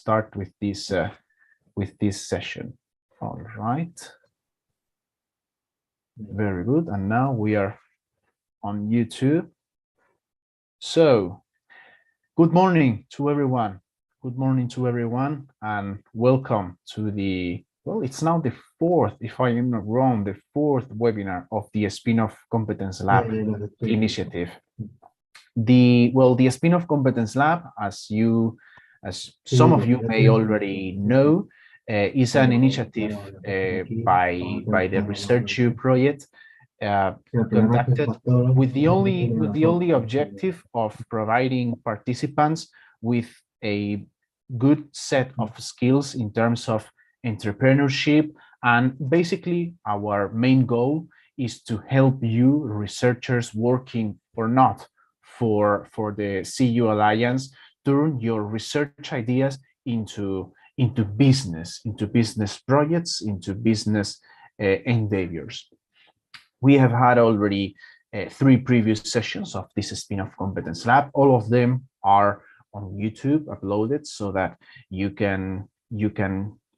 start with this session. All right. Very good. And now we are on YouTube. So, good morning to everyone. Good morning to everyone, and welcome to the, well, it's now the fourth, if I am not wrong, the fourth webinar of the Spin-off Competence Lab initiative. The Spin-off Competence Lab, as some of you may already know, is an initiative by the Research project conducted with the only objective of providing participants with a good set of skills in terms of entrepreneurship, and basically our main goal is to help you researchers working or not for the CU Alliance turn your research ideas into business projects, into business endeavors. We have had already 3 previous sessions of this Spin-off Competence Lab. All of them are on YouTube uploaded so that you can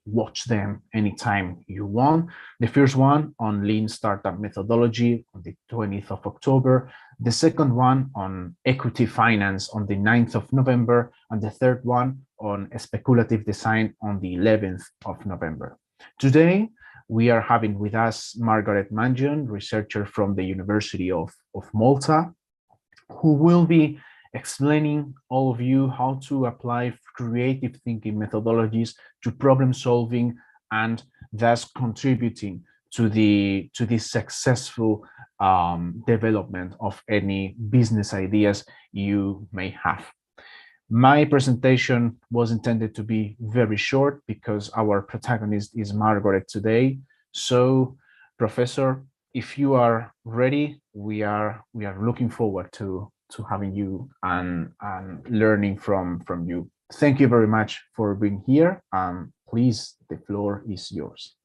watch them anytime you want. The first one on lean startup methodology on the 20th of October, the second one on equity finance on the 9th of November, and the third one on speculative design on the 11th of November. Today, we are having with us Margaret Manjon, researcher from the University of Malta, who will be explaining all of you how to apply creative thinking methodologies to problem solving, and thus contributing to the successful development of any business ideas you may have. My presentation was intended to be very short because our protagonist is Margaret today. So, Professor, if you are ready, we are looking forward to having you and learning from you. Thank you very much for being here. Please, the floor is yours.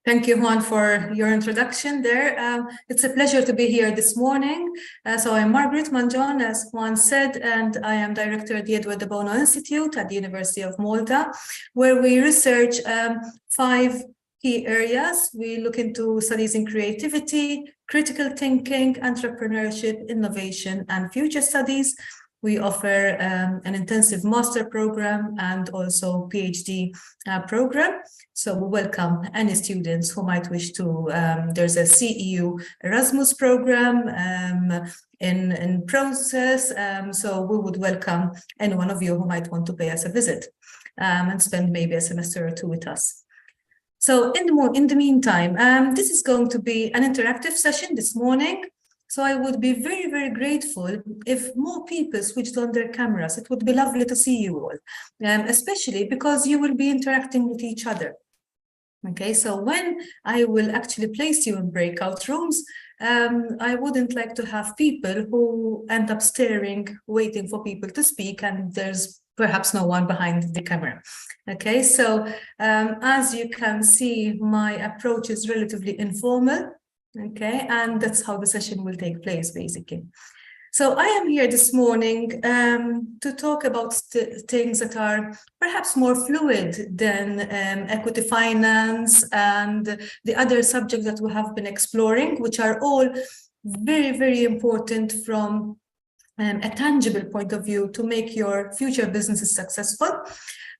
Thank you, Juan, for your introduction there. It's a pleasure to be here this morning. So I'm Margaret Manjon, as Juan said, and I am director at the Edward de Bono Institute at the University of Malta, where we research 5 key areas. We look into studies in creativity, critical thinking, entrepreneurship, innovation, and future studies. We offer an intensive master program and also PhD program. So we welcome any students who might wish to. There's a CEU Erasmus program in process. So we would welcome any one of you who might want to pay us a visit and spend maybe a semester or 2 with us. So in the meantime, this is going to be an interactive session this morning. So I would be very, very grateful if more people switched on their cameras. It would be lovely to see you all, especially because you will be interacting with each other. Okay, so when I will actually place you in breakout rooms, I wouldn't like to have people who end up staring, waiting for people to speak, and there's perhaps no one behind the camera. Okay, so as you can see, my approach is relatively informal. Okay, and that's how the session will take place, basically. So I am here this morning to talk about things that are perhaps more fluid than equity finance and the other subjects that we have been exploring, which are all very, very important from a tangible point of view to make your future businesses successful.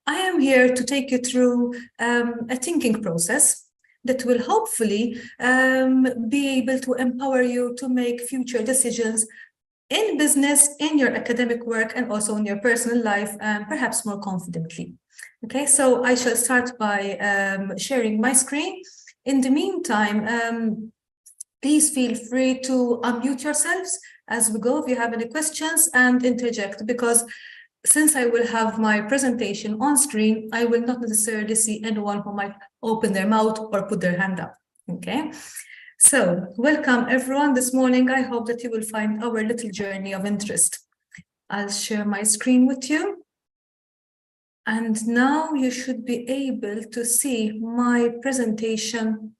I am here to take you through a thinking process that will hopefully be able to empower you to make future decisions in business, in your academic work, and also in your personal life, perhaps more confidently. Okay, so I shall start by sharing my screen. In the meantime, please feel free to unmute yourselves as we go if you have any questions, and interject, because since I will have my presentation on screen, I will not necessarily see anyone who might open their mouth or put their hand up. Okay, so welcome everyone this morning. I hope that you will find our little journey of interest. I'll share my screen with you. And now you should be able to see my presentation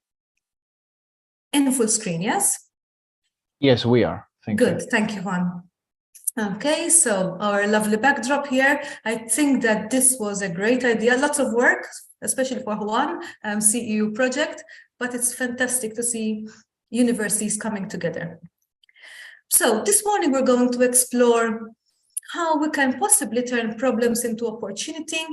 in full screen, yes? Yes, we are. Thank you. Good, thank you, Juan. Okay, so our lovely backdrop here. I think that this was a great idea. Lots of work, especially for Juan, CEU project, but it's fantastic to see universities coming together. So this morning we're going to explore how we can possibly turn problems into opportunity,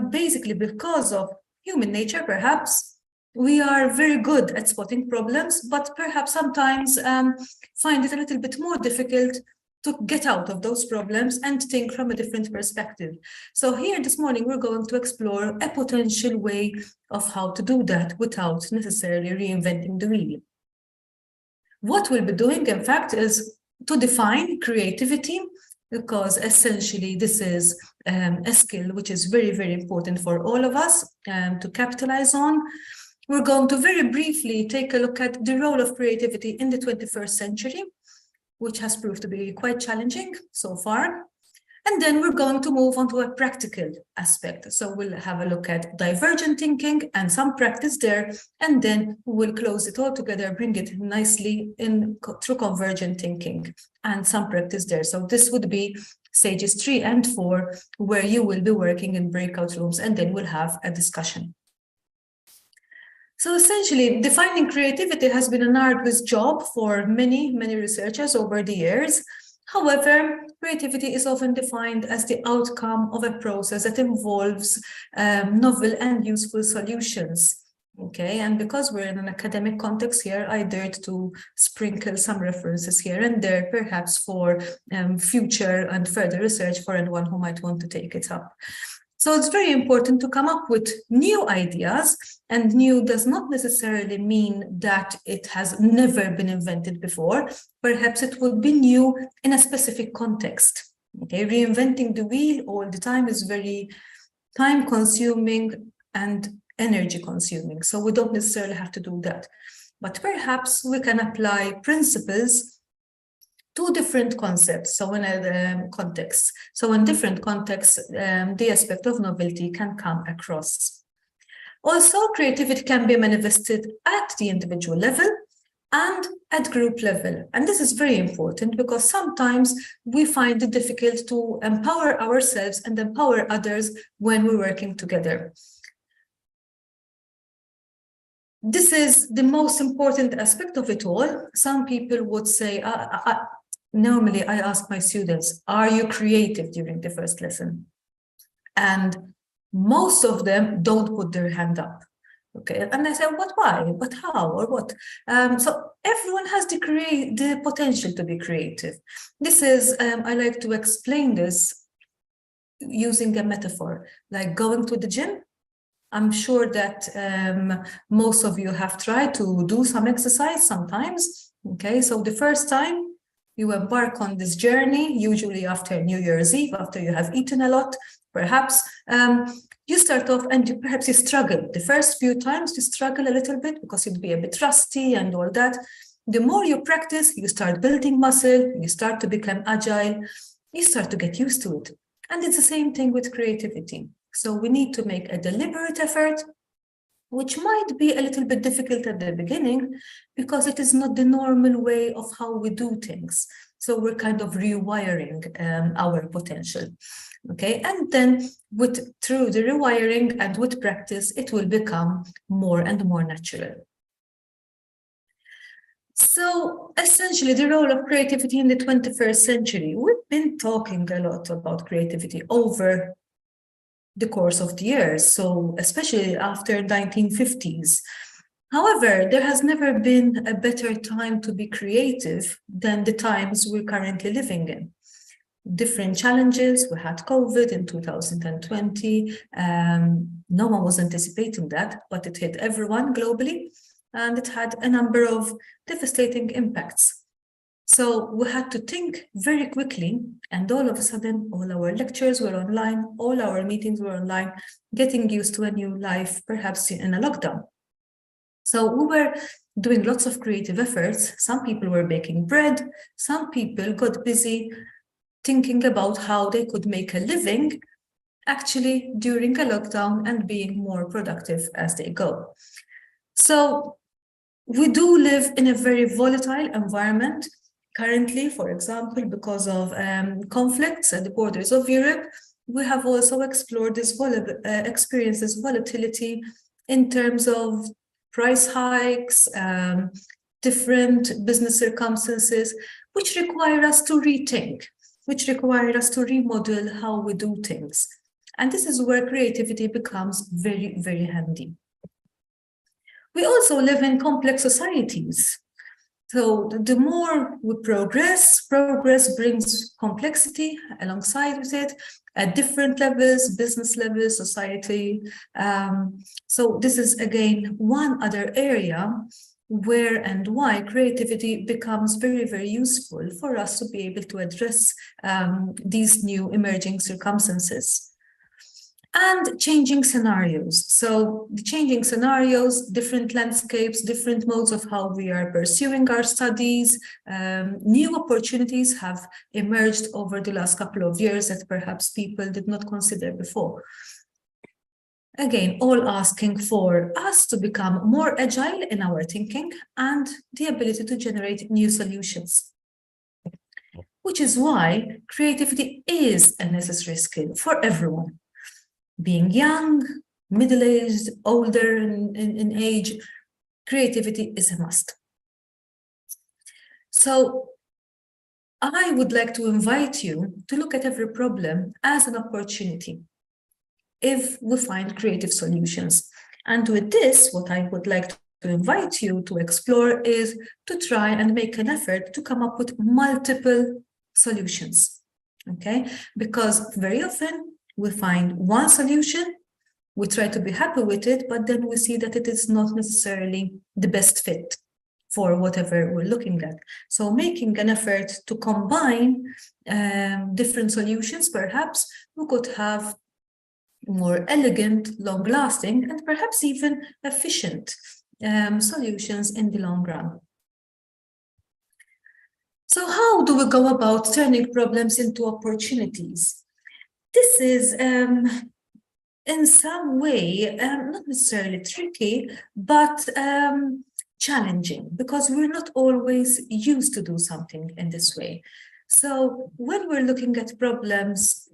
basically because of human nature, perhaps. We are very good at spotting problems, but perhaps sometimes find it a little bit more difficult to get out of those problems and think from a different perspective. So here this morning, we're going to explore a potential way of how to do that without necessarily reinventing the wheel. What we'll be doing, in fact, is to define creativity, because essentially this is a skill which is very, very important for all of us to capitalize on. We're going to very briefly take a look at the role of creativity in the 21st century, which has proved to be quite challenging so far. And then we're going to move on to a practical aspect. So we'll have a look at divergent thinking and some practice there, and then we'll close it all together, bring it nicely in through convergent thinking and some practice there. So this would be stages 3 and 4, where you will be working in breakout rooms, and then we'll have a discussion. So essentially, defining creativity has been an arduous job for many, many researchers over the years. However, creativity is often defined as the outcome of a process that involves novel and useful solutions. Okay, and because we're in an academic context here, I dared to sprinkle some references here and there, perhaps for future and further research for anyone who might want to take it up. So it's very important to come up with new ideas, and new does not necessarily mean that it has never been invented before. Perhaps it would be new in a specific context. Okay, reinventing the wheel all the time is very time-consuming and energy-consuming, so we don't necessarily have to do that. But perhaps we can apply principles to different concepts, so in a context. So in different contexts, the aspect of novelty can come across. Also, creativity can be manifested at the individual level and at group level. And this is very important because sometimes we find it difficult to empower ourselves and empower others when we're working together. This is the most important aspect of it all. Some people would say, normally I ask my students, are you creative during the first lesson? And most of them don't put their hand up. Okay, and I say, why? But how or what? So everyone has the potential to be creative. This is, I like to explain this using a metaphor, like going to the gym. I'm sure that most of you have tried to do some exercise sometimes. Okay, so the first time you embark on this journey, usually after New Year's Eve, after you have eaten a lot, perhaps, you start off and perhaps you struggle. The first few times you struggle a little bit because you'd be a bit rusty and all that. The more you practice, you start building muscle, you start to become agile, you start to get used to it. And it's the same thing with creativity. So we need to make a deliberate effort, which might be a little bit difficult at the beginning because it is not the normal way of how we do things. So we're kind of rewiring our potential. Okay, and then through the rewiring and with practice, it will become more and more natural. So essentially, the role of creativity in the 21st century, we've been talking a lot about creativity over the course of the years, so especially after 1950s. However, there has never been a better time to be creative than the times we're currently living in. Different challenges. We had COVID in 2020. No one was anticipating that, but it hit everyone globally, and it had a number of devastating impacts. So we had to think very quickly, and all of a sudden, all our lectures were online, all our meetings were online, getting used to a new life, perhaps in a lockdown. So we were doing lots of creative efforts. Some people were baking bread, some people got busy thinking about how they could make a living actually during a lockdown and being more productive as they go. So we do live in a very volatile environment. Currently, for example, because of conflicts at the borders of Europe, we have also explored this experiences volatility in terms of price hikes, different business circumstances, which require us to rethink, which require us to remodel how we do things. And this is where creativity becomes very, very handy. We also live in complex societies. So the more we progress brings complexity alongside with it at different levels, business levels, society. So this is again one other area where and why creativity becomes very, very useful for us to be able to address these new emerging circumstances. And changing scenarios. So the changing scenarios, different landscapes, different modes of how we are pursuing our studies, new opportunities have emerged over the last couple of years that perhaps people did not consider before. Again, all asking for us to become more agile in our thinking and the ability to generate new solutions. Which is why creativity is a necessary skill for everyone. Being young, middle-aged, older in age, creativity is a must. So I would like to invite you to look at every problem as an opportunity if we find creative solutions. And with this, what I would like to invite you to explore is to try and make an effort to come up with multiple solutions, okay? Because very often, we find one solution, we try to be happy with it, but then we see that it is not necessarily the best fit for whatever we're looking at. So making an effort to combine different solutions, perhaps we could have more elegant, long-lasting, and perhaps even efficient solutions in the long run. So how do we go about turning problems into opportunities? This is, in some way, not necessarily tricky, but challenging, because we're not always used to do something in this way. So when we're looking at problems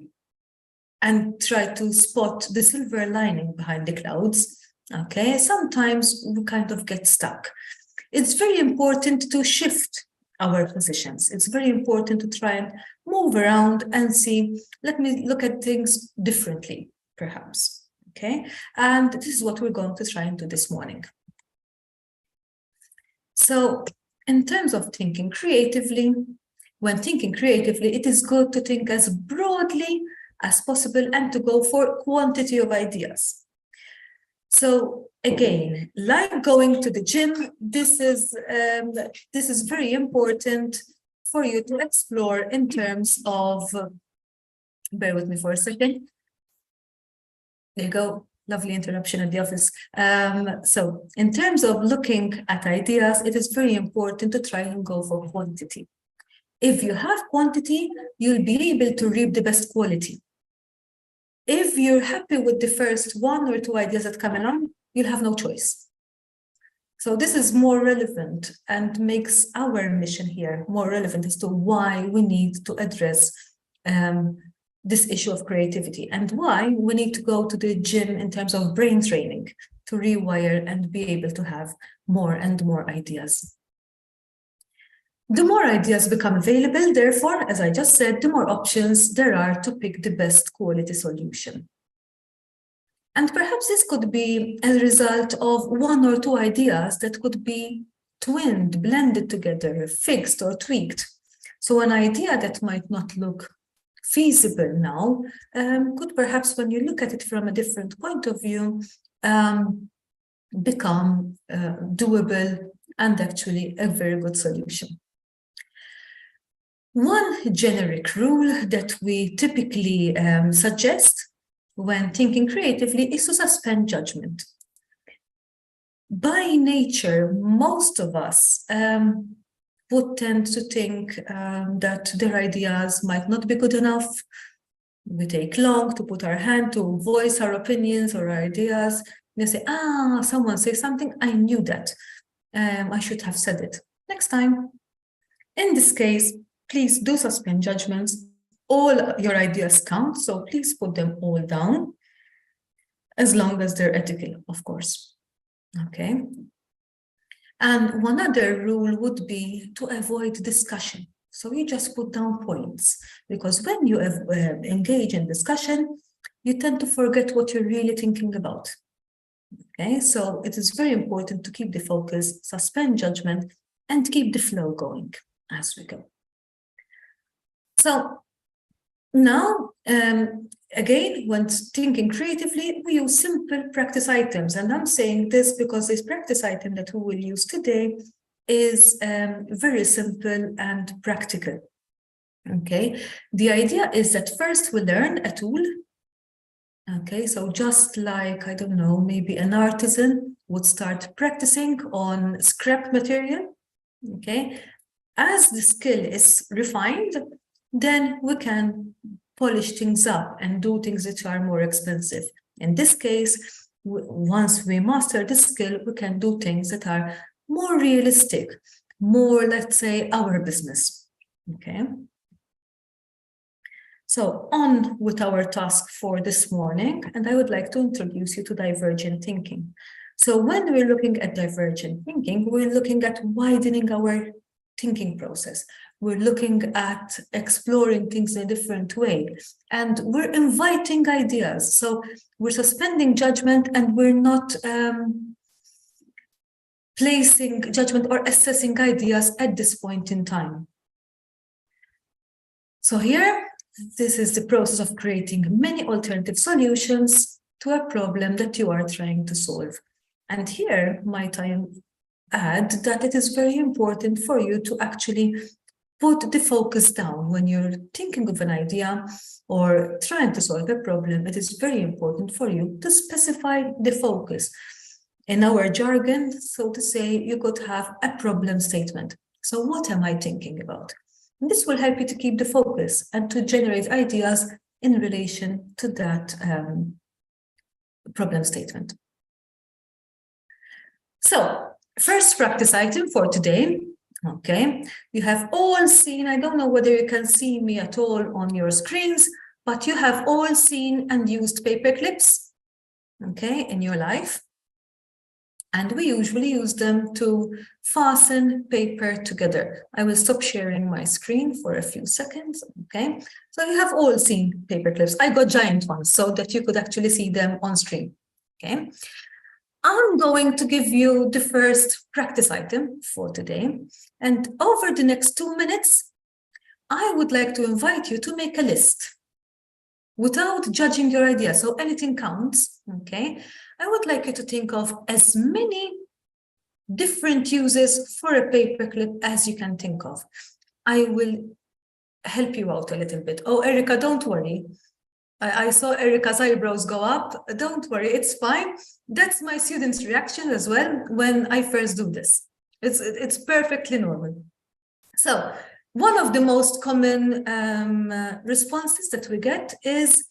and try to spot the silver lining behind the clouds, okay, sometimes we kind of get stuck. It's very important to shift our positions. It's very important to try and move around and see, let me look at things differently, perhaps, okay? And this is what we're going to try and do this morning. So in terms of thinking creatively, when thinking creatively, it is good to think as broadly as possible and to go for quantity of ideas. So again, like going to the gym, this is very important for you to explore in terms of, bear with me for a second. There you go, lovely interruption at the office. So in terms of looking at ideas, it is very important to try and go for quantity. If you have quantity, you'll be able to reap the best quality. If you're happy with the first one or two ideas that come along, you'll have no choice. So this is more relevant and makes our mission here more relevant as to why we need to address this issue of creativity and why we need to go to the gym in terms of brain training to rewire and be able to have more and more ideas. The more ideas become available, therefore, as I just said, the more options there are to pick the best quality solution. And perhaps this could be as a result of one or two ideas that could be twinned, blended together, fixed or tweaked. So an idea that might not look feasible now could perhaps, when you look at it from a different point of view, become doable and actually a very good solution. One generic rule that we typically suggest when thinking creatively is to suspend judgment. By nature, most of us would tend to think that their ideas might not be good enough. We take long to put our hand to voice our opinions or our ideas. They say, someone says something, I knew that. I should have said it. Next time. In this case, please do suspend judgments. All your ideas count, so please put them all down, as long as they're ethical, of course. Okay. And one other rule would be to avoid discussion. So you just put down points, because when you engage in discussion, you tend to forget what you're really thinking about. Okay, so it is very important to keep the focus, suspend judgment, and keep the flow going as we go. So now, again, when thinking creatively, we use simple practice items. And I'm saying this because this practice item that we will use today is very simple and practical. Okay, the idea is that first we learn a tool. Okay, so just like, I don't know, maybe an artisan would start practicing on scrap material. Okay, as the skill is refined, then we can polish things up and do things which are more expensive. In this case, once we master the skill, we can do things that are more realistic, more, let's say, our business. Okay. So on with our task for this morning, and I would like to introduce you to divergent thinking. So when we're looking at divergent thinking, we're looking at widening our thinking process. We're looking at exploring things in a different way, and we're inviting ideas. So we're suspending judgment, and we're not placing judgment or assessing ideas at this point in time. So here, this is the process of creating many alternative solutions to a problem that you are trying to solve. And here, might I add that it is very important for you to actually put the focus down when you're thinking of an idea or trying to solve a problem. It is very important for you to specify the focus. In our jargon, so to say, you could have a problem statement. So what am I thinking about? And this will help you to keep the focus and to generate ideas in relation to that problem statement. So, first practice item for today. Okay, you have all seen, I don't know whether you can see me at all on your screens, but you have all seen and used paper clips, okay, in your life. And we usually use them to fasten paper together. I will stop sharing my screen for a few seconds, okay? So you have all seen paper clips. I got giant ones so that you could actually see them on screen, okay? I'm going to give you the first practice item for today. And over the next 2 minutes, I would like to invite you to make a list without judging your idea. So anything counts, okay? I would like you to think of as many different uses for a paperclip as you can think of. I will help you out a little bit. Oh, Erica, don't worry. I saw Erica's eyebrows go up. Don't worry, it's fine. That's my students' reaction as well when I first do this. It's perfectly normal. So one of the most common responses that we get is,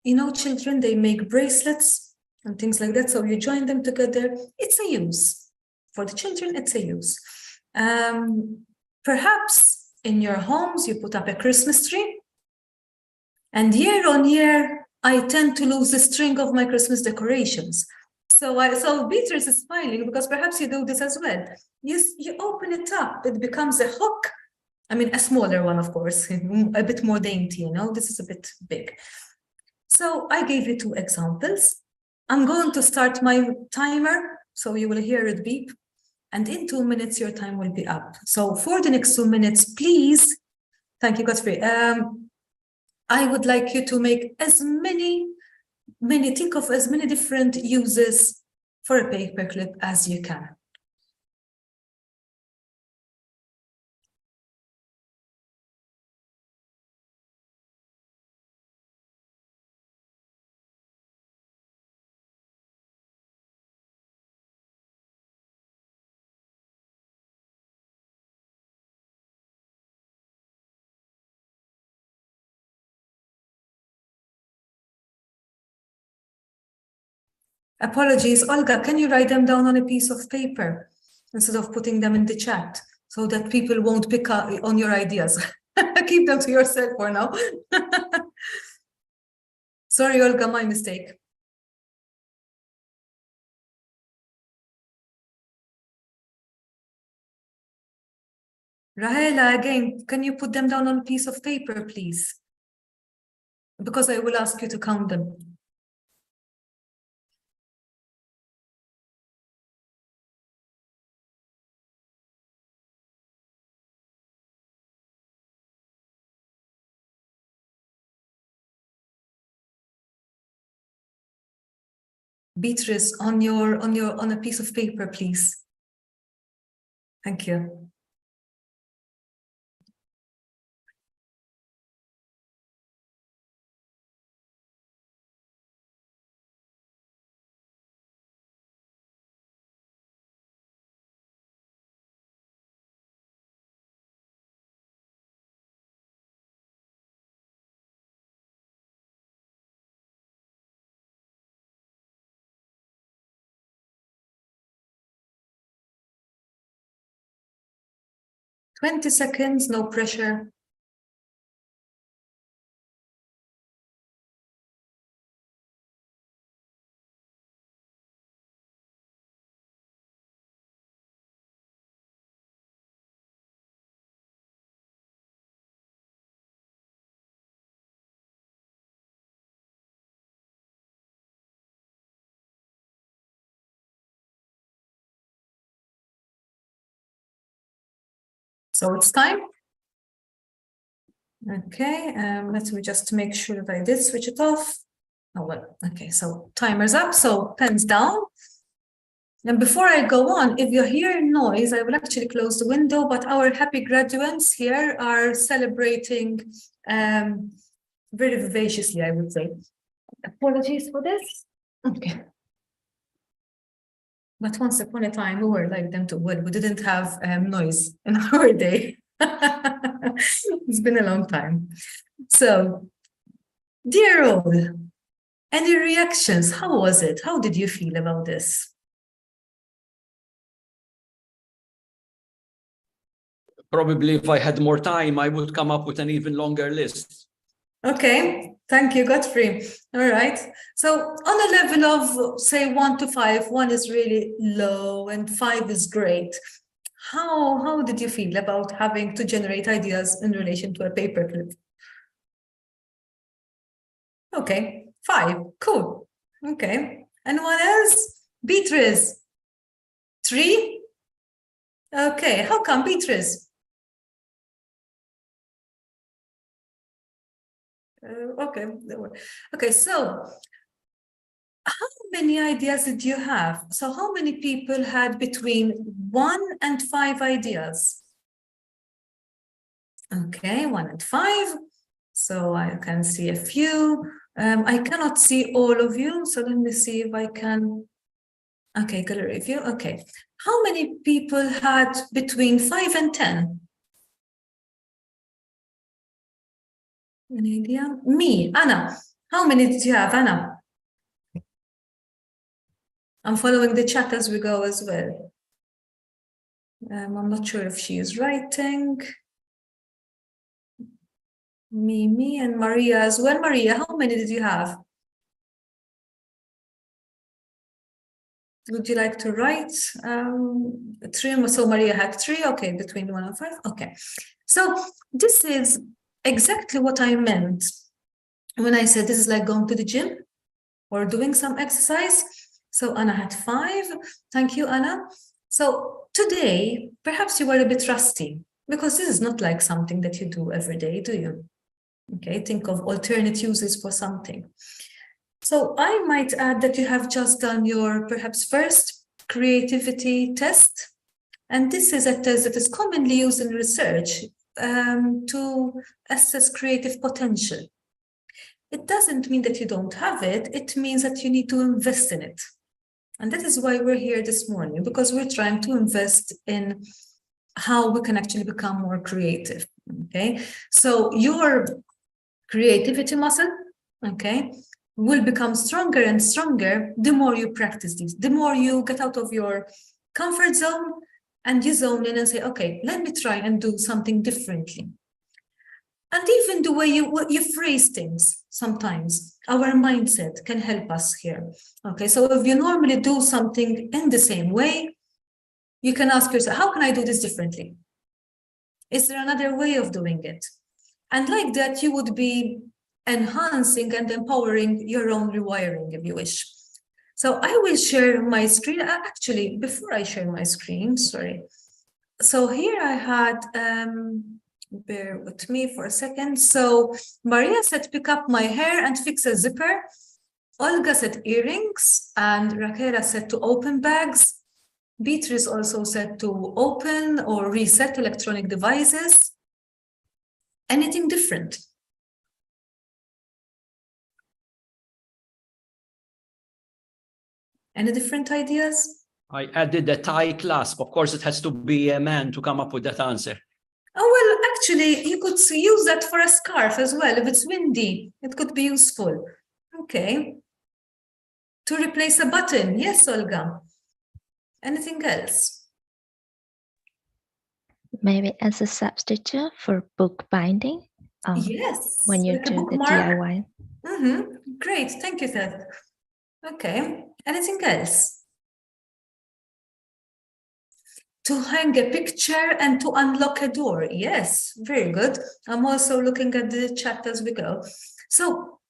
you know, children, they make bracelets and things like that. So you join them together. It's a use. For the children, it's a use. Perhaps in your homes, you put up a Christmas tree. And year on year, I tend to lose the string of my Christmas decorations. So Beatrice is smiling because perhaps you do this as well. You open it up, it becomes a hook. I mean, a smaller one, of course, a bit more dainty, you know, this is a bit big. So I gave you 2 examples. I'm going to start my timer, so you will hear it beep. And in 2 minutes, your time will be up. So for the next 2 minutes, please, thank you, Godfrey. I would like you to make as many think of as many different uses for a paperclip as you can. Apologies, Olga, can you write them down on a piece of paper instead of putting them in the chat? so that people won't pick up on your ideas. Keep them to yourself for now. Sorry, Olga, my mistake. Rahela, again, can you put them down on a piece of paper, please? Because I will ask you to count them. Beatrice, on a piece of paper, please. Thank you. "20 seconds, no pressure. So it's time. Okay, let me just make sure that I did switch it off. Oh, well, okay, so timer's up, so pens down. And before I go on, if you hear noise, I will actually close the window, but our happy graduates here are celebrating very vivaciously, I would say. Apologies for this. Okay. But once upon a time, we were like them too. Well, we didn't have noise in our day. It's been a long time. So, dear all, any reactions? How was it? How did you feel about this? Probably if I had more time, I would come up with an even longer list. Okay, thank you, Godfrey. All right. So on a level of, say, 1 to 5, 1 is really low and 5 is great. How did you feel about having to generate ideas in relation to a paperclip? Okay, 5, cool. Okay, and what else? Beatrice, 3? Okay, how come, Beatrice? Okay, so how many ideas did you have? So how many people had between 1 and 5 ideas? Okay, 1 and 5. So I can see a few. I cannot see all of you, so let me see if I can. Okay, gallery view. Okay, how many people had between 5 and 10? Any idea? Me, Anna. How many did you have, Anna? I'm following the chat as we go as well. I'm not sure if she is writing. Me, and Maria as well. Maria, how many did you have? Would you like to write? 3. So Maria had 3. Okay, between 1 and 5. Okay. So this is exactly what I meant when I said this is like going to the gym or doing some exercise. So Anna had 5. Thank you, Anna. So today, perhaps you were a bit rusty because this is not like something that you do every day, do you? Okay, think of alternate uses for something. So I might add that you have just done your perhaps first creativity test. And this is a test that is commonly used in research to assess creative potential. It doesn't mean that you don't have it. It means that you need to invest in it. And that is why we're here this morning, because we're trying to invest in how we can actually become more creative. Okay, so your creativity muscle, okay, will become stronger and stronger the more you practice these, the more you get out of your comfort zone and you zone in and say, okay, let me try and do something differently. And even the way you phrase things, sometimes our mindset can help us here. Okay, so if you normally do something in the same way, you can ask yourself, how can I do this differently? Is there another way of doing it? And like that, you would be enhancing and empowering your own rewiring, if you wish. So I will share my screen. Actually, before I share my screen, sorry. So here I had, bear with me for a second. So Maria said, pick up my hair and fix a zipper. Olga said earrings, and Raquel said to open bags. Beatrice also said to open or reset electronic devices. Anything different? Any different ideas? I added a tie clasp. Of course, it has to be a man to come up with that answer. Oh, well, actually, you could use that for a scarf as well. If it's windy, it could be useful. Okay. To replace a button. Yes, Olga. Anything else? Maybe as a substitute for bookbinding. Yes. When you like do the bookmark. DIY. Great. Thank you, Seth. Okay. Anything else? To hang a picture and to unlock a door. Yes, very good. I'm also looking at the chat as we go. So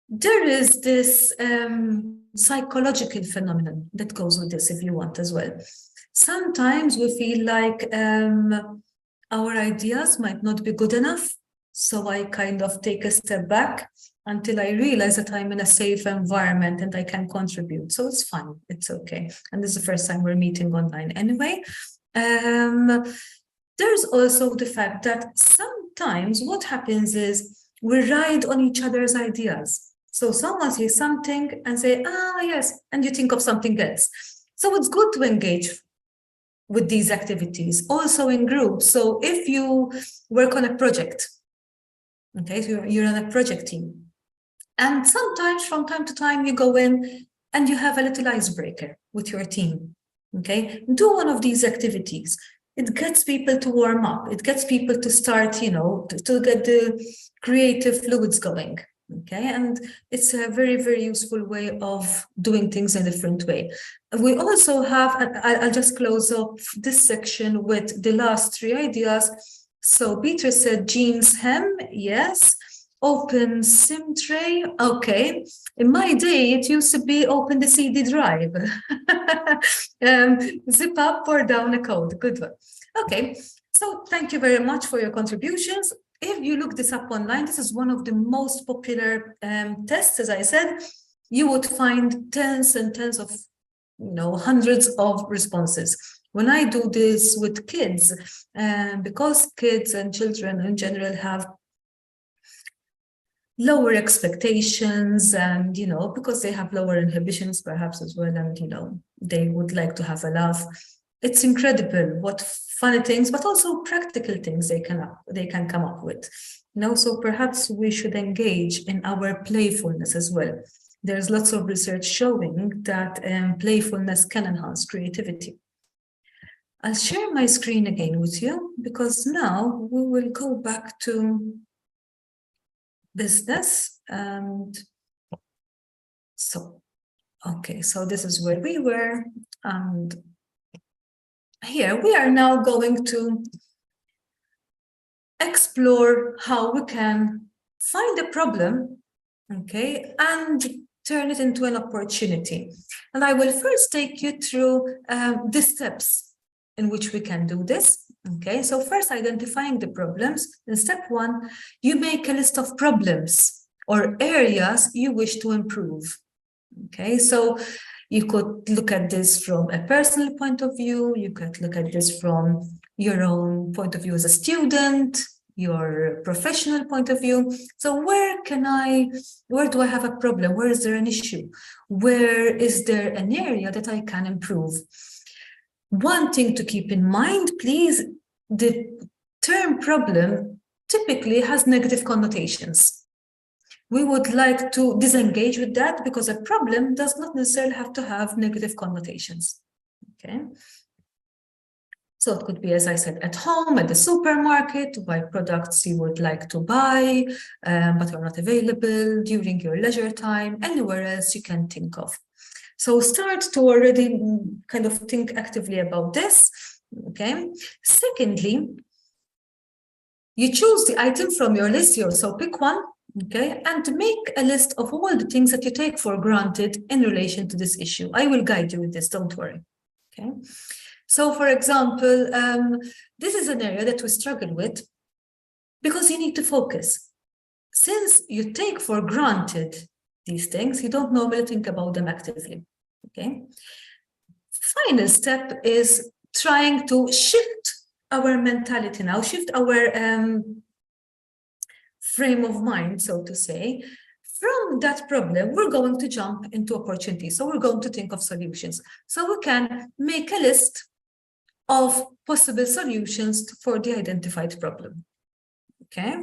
there is this psychological phenomenon that goes with this, if you want as well. Sometimes we feel like our ideas might not be good enough. So I kind of take a step back until I realize that I'm in a safe environment and I can contribute. So it's fine, it's okay. And this is the first time we're meeting online anyway. There's also the fact that sometimes what happens is we ride on each other's ideas. So someone says something and say, yes, and you think of something else. So it's good to engage with these activities, also in groups. So if you work on a project, okay, so you're on a project team, and sometimes from time to time you go in and you have a little icebreaker with your team, okay? Do one of these activities. It gets people to warm up. It gets people to start, to get the creative fluids going, okay? And it's a very, very useful way of doing things in a different way. We also have, and I'll just close up this section with the last three ideas. So Beatrice said jeans hem, yes. Open SIM tray, okay. In my day, it used to be open the CD drive. Zip up or down a code, good one. Okay, so thank you very much for your contributions. If you look this up online, this is one of the most popular tests, as I said. You would find tens and tens of, hundreds of responses. When I do this with kids, because kids and children in general have lower expectations and, because they have lower inhibitions perhaps as well, and, they would like to have a laugh. It's incredible what funny things, but also practical things they can come up with. So perhaps we should engage in our playfulness as well. There's lots of research showing that playfulness can enhance creativity. I'll share my screen again with you because now we will go back to business. And so, okay, so this is where we were. And here we are now going to explore how we can find a problem, okay, and turn it into an opportunity. And I will first take you through the steps in which we can do this. Okay, so first identifying the problems. In step one, you make a list of problems or areas you wish to improve. Okay, so you could look at this from a personal point of view. You could look at this from your own point of view as a student, your professional point of view. So where do I have a problem? Where is there an issue? Where is there an area that I can improve? One thing to keep in mind, please, the term problem typically has negative connotations. We would like to disengage with that because a problem does not necessarily have to have negative connotations. Okay. So it could be, as I said, at home, at the supermarket, buy products you would like to buy, but are not available during your leisure time, anywhere else you can think of. So start to already kind of think actively about this, okay? Secondly, you choose the item from your list here, so pick one, okay? And make a list of all the things that you take for granted in relation to this issue. I will guide you with this, don't worry, okay? So for example, this is an area that we struggle with because you need to focus. Since you take for granted these things, you don't normally think about them actively, okay? Final step is trying to shift our mentality now, shift our frame of mind, so to say. From that problem, we're going to jump into opportunities. So we're going to think of solutions. So we can make a list of possible solutions for the identified problem, okay?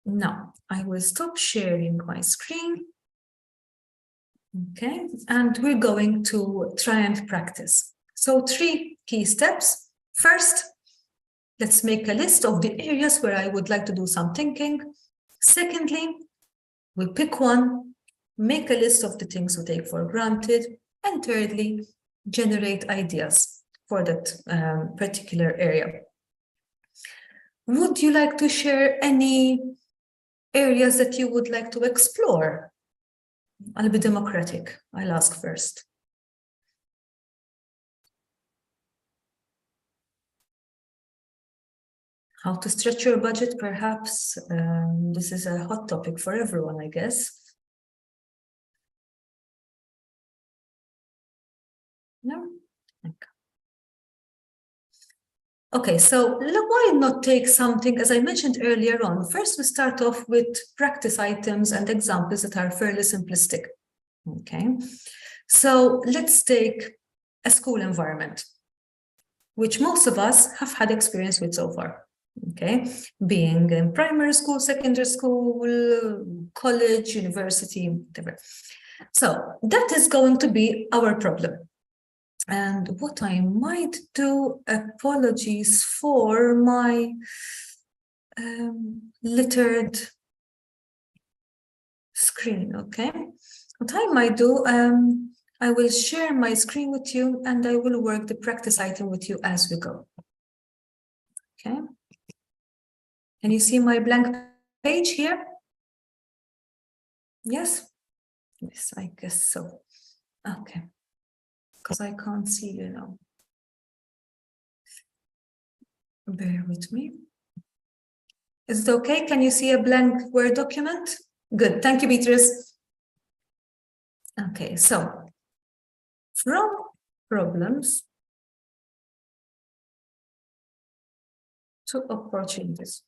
Now, I will stop sharing my screen, okay? And we're going to try and practice. So 3 key steps. First, let's make a list of the areas where I would like to do some thinking. Secondly, we pick one, make a list of the things we take for granted. And thirdly, generate ideas for that particular area. Would you like to share any areas that you would like to explore? I'll be democratic. I'll ask first. How to stretch your budget, perhaps. This is a hot topic for everyone, I guess. No? Okay, so why not take something, as I mentioned earlier on, first we start off with practice items and examples that are fairly simplistic, okay? So let's take a school environment, which most of us have had experience with so far, okay? Being in primary school, secondary school, college, university, whatever. So that is going to be our problem. And what I might do, apologies for my littered screen, okay? What I might do, I will share my screen with you and I will work the practice item with you as we go, okay? Can you see my blank page here? Yes? Yes, I guess so. Okay. Because I can't see you now. Bear with me. Is it okay? Can you see a blank Word document? Good. Thank you, Beatrice. Okay, so from problems to opportunities.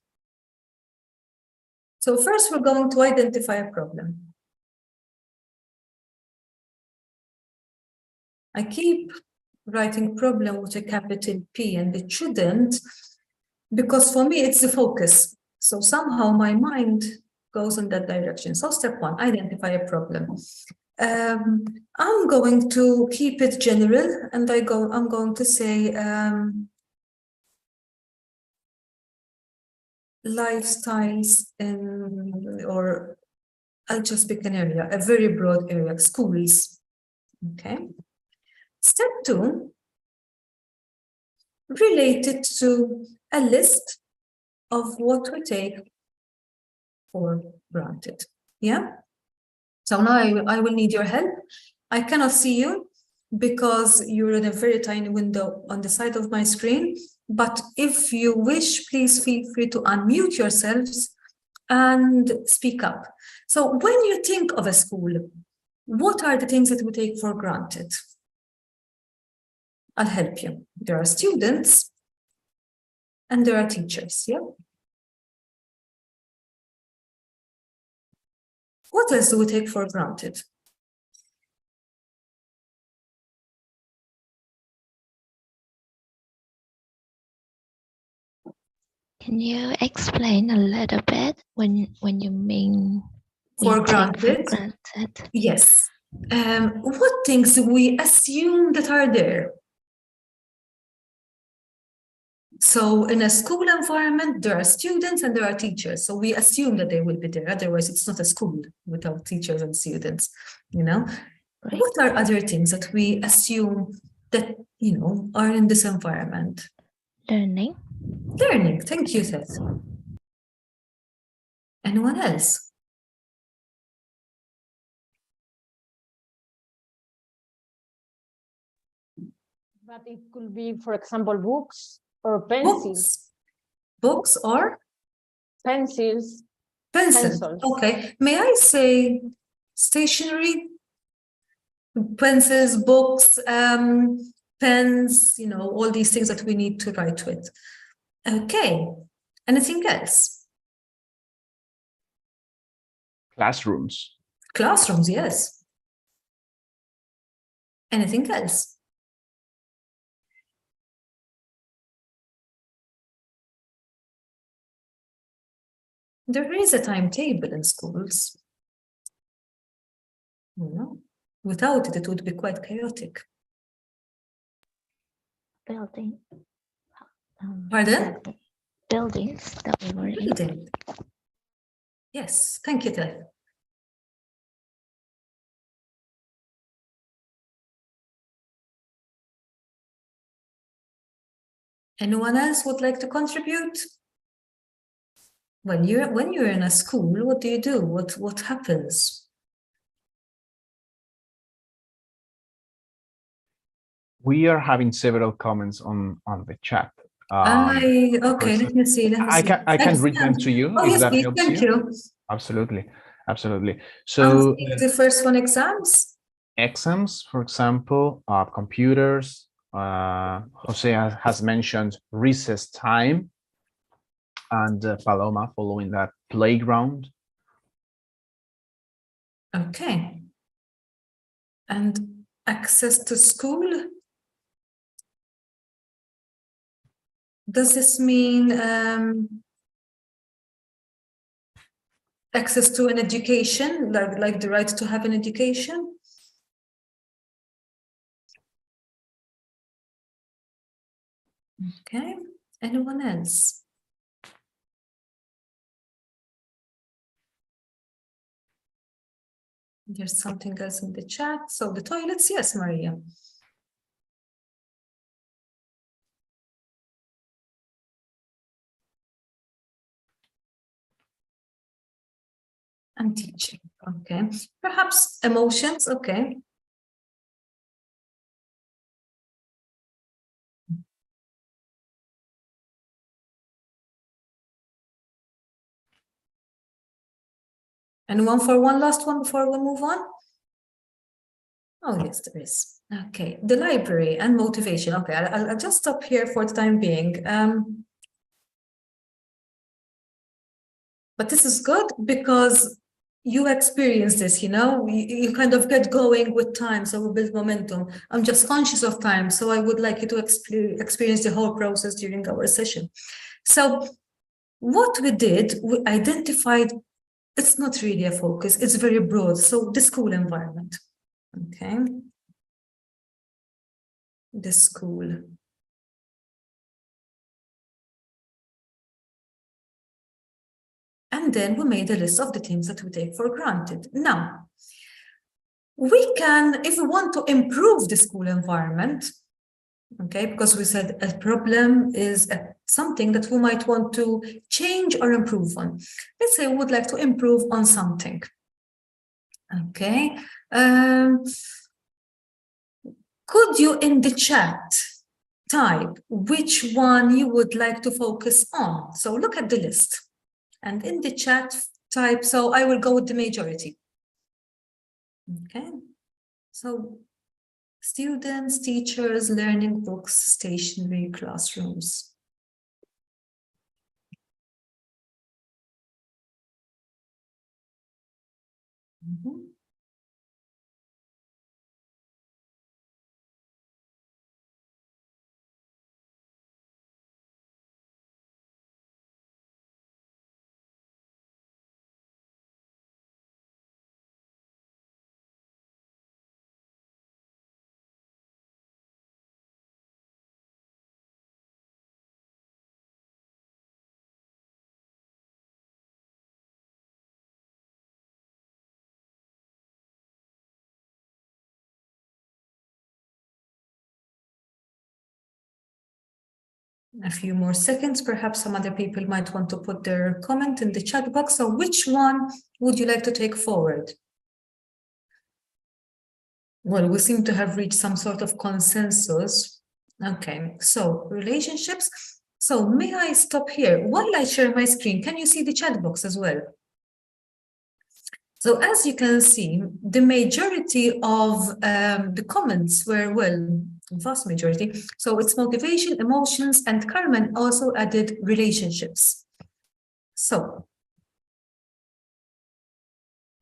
So first, we're going to identify a problem. I keep writing problem with a capital P, and it shouldn't, because for me, it's the focus. So somehow my mind goes in that direction. So step 1, identify a problem. I'm going to keep it general, and I'm going to say lifestyles or I'll just pick an area, a very broad area, schools, okay? Step 2, related to a list of what we take for granted, yeah? So now I will need your help. I cannot see you because you're in a very tiny window on the side of my screen, but if you wish, please feel free to unmute yourselves and speak up. So when you think of a school, what are the things that we take for granted? I'll help you. There are students and there are teachers, yeah? What else do we take for granted? Can you explain a little bit when you mean For we take granted? for granted? Yes. What things we assume that are there? So in a school environment, there are students and there are teachers. So we assume that they will be there. Otherwise, it's not a school without teachers and students, you know. Right. What are other things that we assume that, you know, are in this environment? Learning. Learning. Thank you, Seth. Anyone else? But it could be, for example, books or pencils. Books or Pencils. pencils. Pencils. Okay. May I say stationery? Pencils, books, pens, you know, all these things that we need to write with. Okay. Anything else? Classrooms. Classrooms, yes. Anything else? There is a timetable in schools. You know, without it, it would be quite chaotic. Building. Pardon? Buildings that we were in. Building. Yes, thank you, Ted. Anyone else would like to contribute? When you're in a school, what do you do? What happens? We are having several comments on the chat. Okay, let me see. I can read them to you Oh, if yes, that please. helps Thank you. you. Absolutely, absolutely. So The first one, exams. exams, for example, computers. Jose has mentioned recess time, and Paloma following that, playground. Okay. And access to school. Does this mean access to an education, like the right to have an education? Okay. Anyone else? There's something else in the chat. So the toilets, yes, Maria. And teaching. Okay. Perhaps emotions. Okay. And one last one before we move on? Oh, yes, there is. Okay, the library and motivation. Okay, I'll just stop here for the time being. But this is good because you experience this, you know, you kind of get going with time, so we build momentum. I'm just conscious of time, so I would like you to experience the whole process during our session. So what we did, we identified, it's not really a focus, it's very broad. So the school environment, okay? The school. And then we made a list of the things that we take for granted. Now, we can, if we want to improve the school environment, okay, because we said a problem is something that we might want to change or improve on. Let's say we would like to improve on something. Okay. Could you in the chat type which one you would like to focus on? So look at the list and in the chat type, so I will go with the majority. Okay. So students, teachers, learning books, stationery, classrooms. Mm-hmm. a few more seconds. Perhaps some other people might want to put their comment in the chat box. So which one would you like to take forward? Well, we seem to have reached some sort of consensus. Okay, so relationships. So may I stop here while I share my screen? Can you see the chat box as well? So as you can see, the majority of the comments were, well, vast majority. So it's motivation, emotions, and Carmen also added relationships. So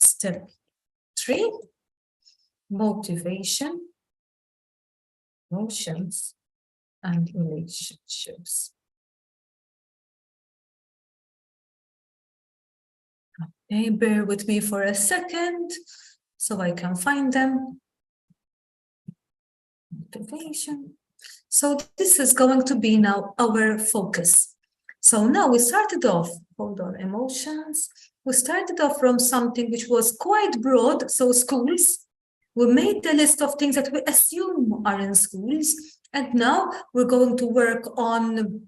step 3, motivation, emotions, and relationships. Okay, bear with me for a second so I can find them. Motivation. So this is going to be now our focus. So now we started off, hold on, emotions. We started off from something which was quite broad, so schools. We made the list of things that we assume are in schools, and now we're going to work on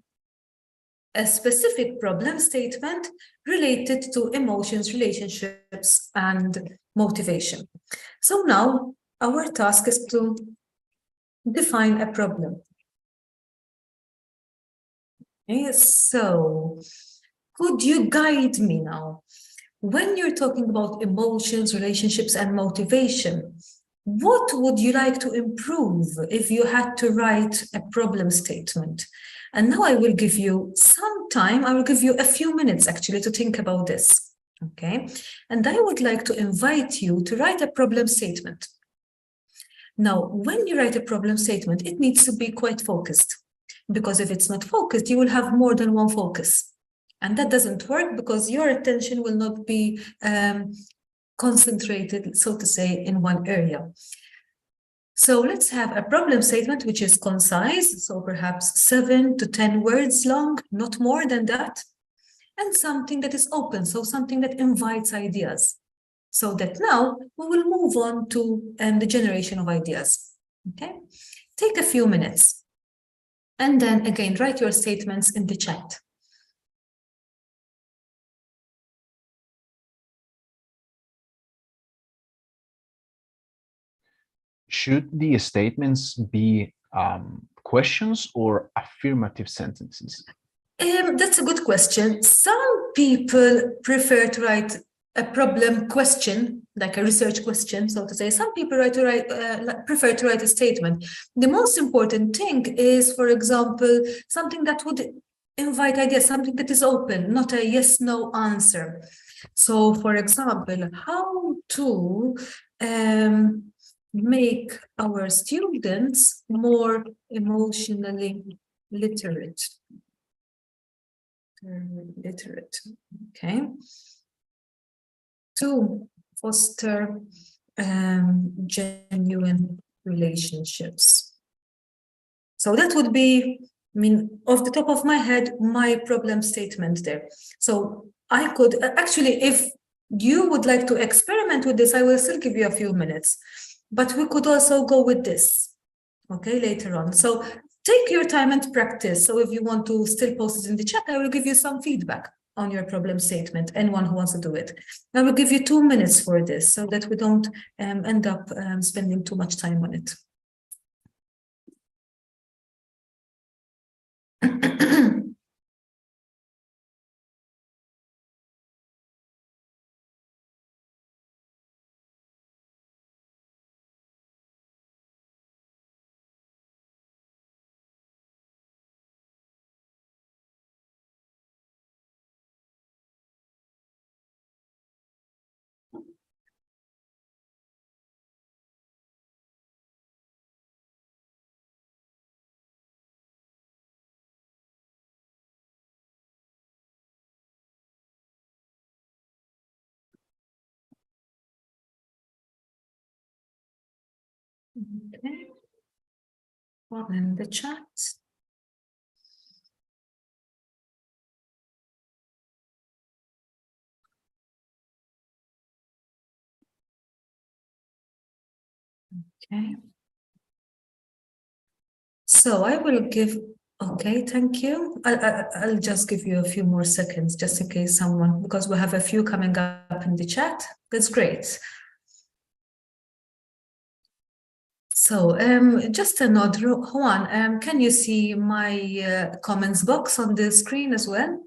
a specific problem statement related to emotions, relationships, and motivation. So now our task is to define a problem. Okay, so could you guide me now? When you're talking about emotions, relationships, and motivation, what would you like to improve if you had to write a problem statement? And now I will give you some time, I will give you a few minutes actually to think about this, okay? And I would like to invite you to write a problem statement. Now, when you write a problem statement, it needs to be quite focused, because if it's not focused, you will have more than one focus. And that doesn't work because your attention will not be concentrated, so to say, in one area. So let's have a problem statement which is concise, so perhaps 7 to 10 words long, not more than that, and something that is open, so something that invites ideas, so that now we will move on to the generation of ideas. Okay, take a few minutes, and then again write your statements in the chat. Should the statements be questions or affirmative sentences? That's a good question. Some people prefer to write a problem question, like a research question, so to say. Some people prefer to write a statement. The most important thing is, for example, something that would invite ideas, something that is open, not a yes/no answer. So, for example, how to make our students more emotionally literate. Okay. To foster genuine relationships. So that would be, I mean, off the top of my head, my problem statement there. So I could actually, if you would like to experiment with this, I will still give you a few minutes, but we could also go with this, okay, later on. So take your time and practice. So if you want to still post it in the chat, I will give you some feedback on your problem statement, anyone who wants to do it. I will give you 2 minutes for this so that we don't end up spending too much time on it. Okay. Well, in the chat. Okay. So I will give Okay, thank you. I'll just give you a few more seconds just in case someone, because we have a few coming up in the chat. That's great. So just a nod, Juan, can you see my comments box on the screen as well?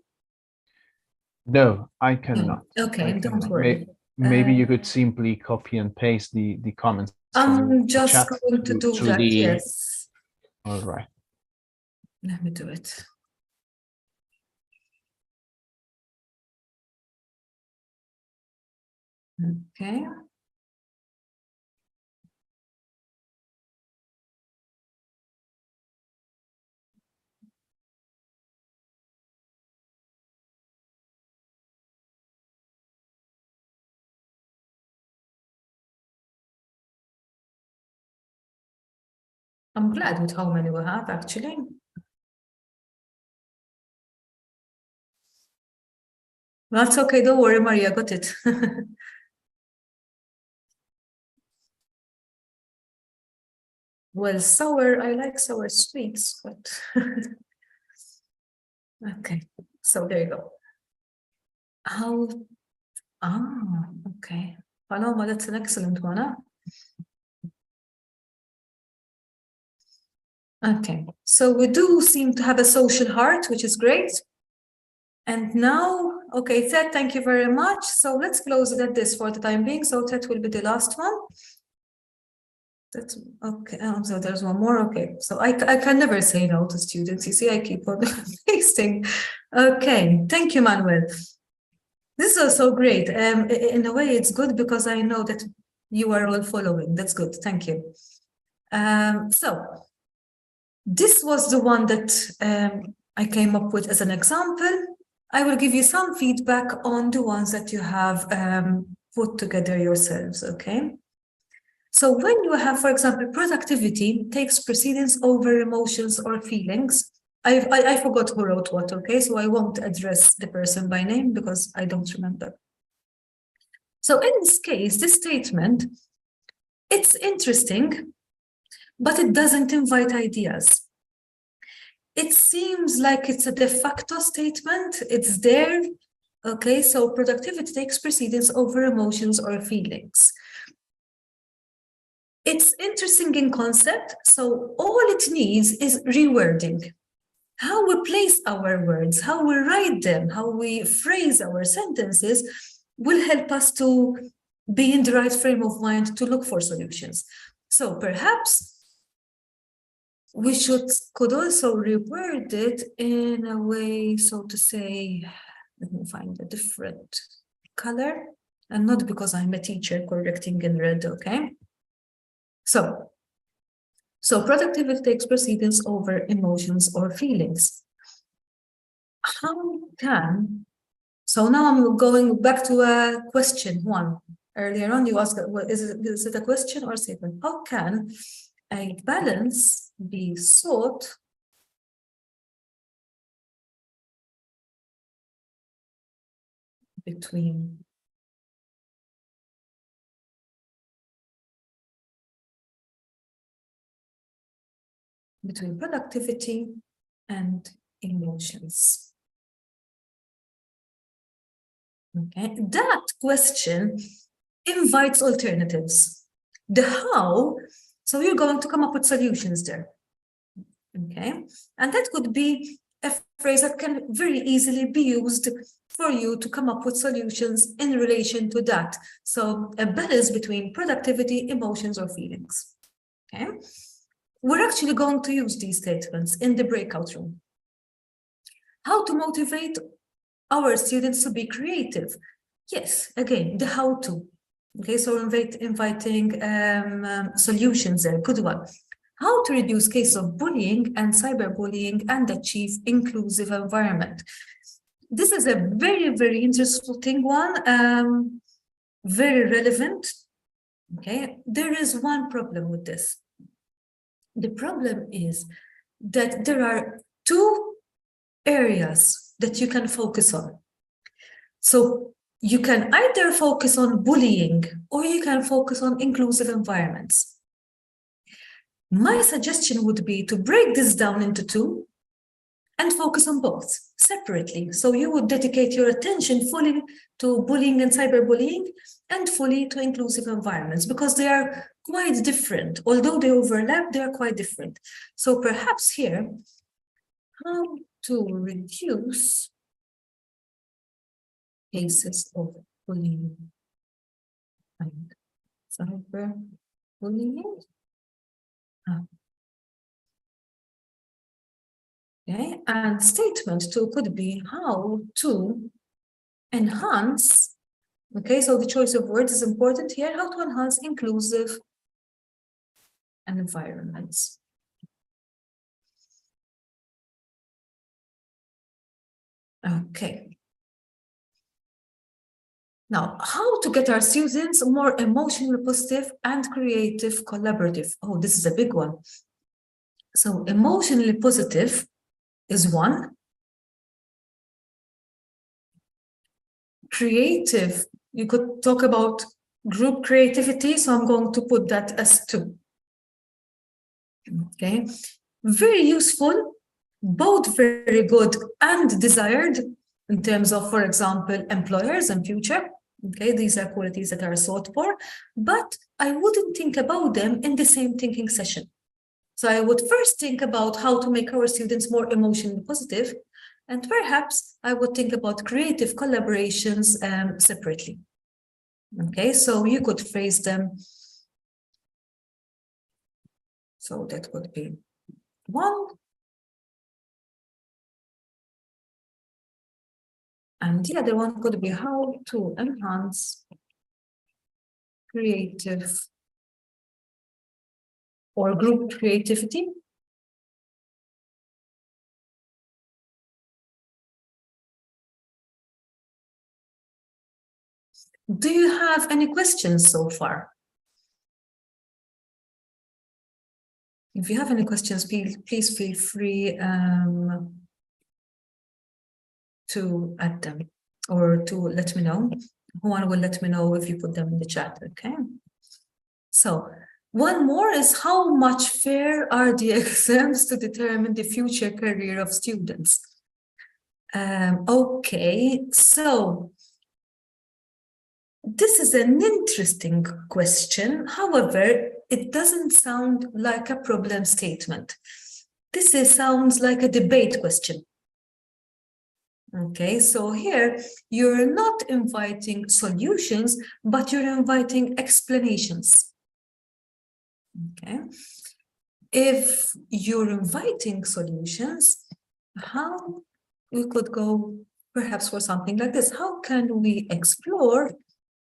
No, I cannot. Okay, I don't cannot. worry. Maybe you could simply copy and paste the comments from I'm the just chat going to do that, the... yes. All right. Let me do it. Okay. I'm glad with how many we have, actually. That's okay, don't worry, Maria, got it. Well, sour, I like sour sweets, but okay, so there you go. Okay. Paloma, that's an excellent one, huh? Okay, so we do seem to have a social heart, which is great. And now, okay, Ted, thank you very much. So let's close it at this for the time being. So Ted will be the last one. That's okay. So there's one more. Okay, so I can never say no to students. You see, I keep on pasting. Okay, thank you, Manuel. This is also great. In a way, it's good because I know that you are all following. That's good. Thank you. So this was the one that I came up with as an example. I will give you some feedback on the ones that you have put together yourselves, okay? So when you have, for example, productivity takes precedence over emotions or feelings. I forgot who wrote what, okay? So I won't address the person by name because I don't remember. So in this case, this statement, it's interesting, but it doesn't invite ideas. It seems like it's a de facto statement. It's there, okay? So productivity takes precedence over emotions or feelings. It's interesting in concept, so all it needs is rewording. How we place our words, how we write them, how we phrase our sentences will help us to be in the right frame of mind to look for solutions. So perhaps we could also reword it in a way, so to say, let me find a different color, and not because I'm a teacher correcting in red, okay? So productivity takes precedence over emotions or feelings. How can, so now I'm going back to a question one. Earlier on, you asked, well, is it a question or a statement? How can a balance be sought between productivity and emotions? Okay, that question invites alternatives. The how, so you're going to come up with solutions there. Okay, and that could be a phrase that can very easily be used for you to come up with solutions in relation to that. So a balance between productivity, emotions, or feelings. Okay, we're actually going to use these statements in the breakout room. How to motivate our students to be creative? Yes, again, the how to. Okay, so inviting solutions there, good one. How to reduce cases of bullying and cyberbullying and achieve inclusive environment. This is a very, very interesting one, very relevant. Okay, there is one problem with this. The problem is that there are two areas that you can focus on. So you can either focus on bullying or you can focus on inclusive environments. My suggestion would be to break this down into two and focus on both separately. So you would dedicate your attention fully to bullying and cyberbullying and fully to inclusive environments, because they are quite different. Although they overlap, they are quite different. So perhaps here, how to reduce cases of bullying and cyberbullying. Okay, and statement 2 could be how to enhance. Okay, so the choice of words is important here. How to enhance inclusive environments. Okay. Now, how to get our students more emotionally positive and creative, collaborative? Oh, this is a big one. So emotionally positive is one. Creative, you could talk about group creativity, so I'm going to put that as 2. Okay, very useful, both very good and desired in terms of, for example, employers and future. Okay, these are qualities that are sought for, but I wouldn't think about them in the same thinking session. So I would first think about how to make our students more emotionally positive, and perhaps I would think about creative collaborations separately. Okay, so you could phrase them. So that would be 1. And the other one could be how to enhance creative or group creativity. Do you have any questions so far? If you have any questions, please feel free to add them or to let me know. Juan will let me know if you put them in the chat, okay? So one more is how much fair are the exams to determine the future career of students? Okay, so this is an interesting question. However, it doesn't sound like a problem statement. Sounds like a debate question. Okay, so here you're not inviting solutions, but you're inviting explanations. Okay, if you're inviting solutions, how we could go perhaps for something like this? How can we explore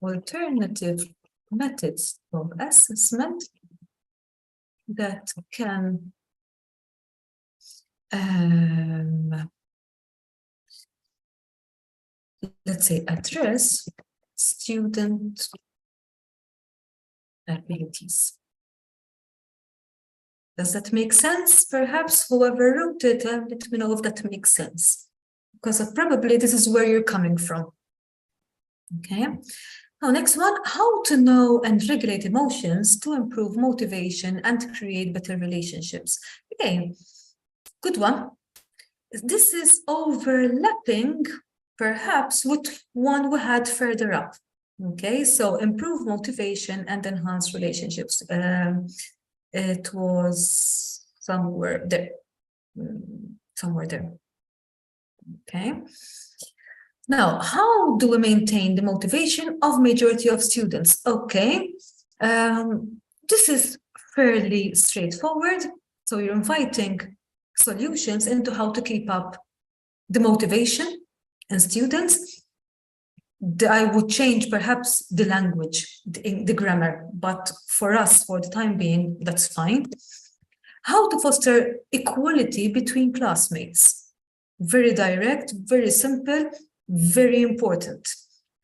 alternative methods of assessment that can let's say address student abilities? Does that make sense? Perhaps whoever wrote it, let me know if that makes sense, because probably this is where you're coming from. Okay. Now, next one, how to know and regulate emotions to improve motivation and create better relationships. Okay, good one. This is overlapping perhaps with one we had further up. Okay, so improve motivation and enhance relationships. It was somewhere there. Okay. Now, how do we maintain the motivation of majority of students? Okay, this is fairly straightforward. So you're inviting solutions into how to keep up the motivation in students. I would change perhaps the language, the grammar, but for us, for the time being, that's fine. How to foster equality between classmates? Very direct, very simple, very important.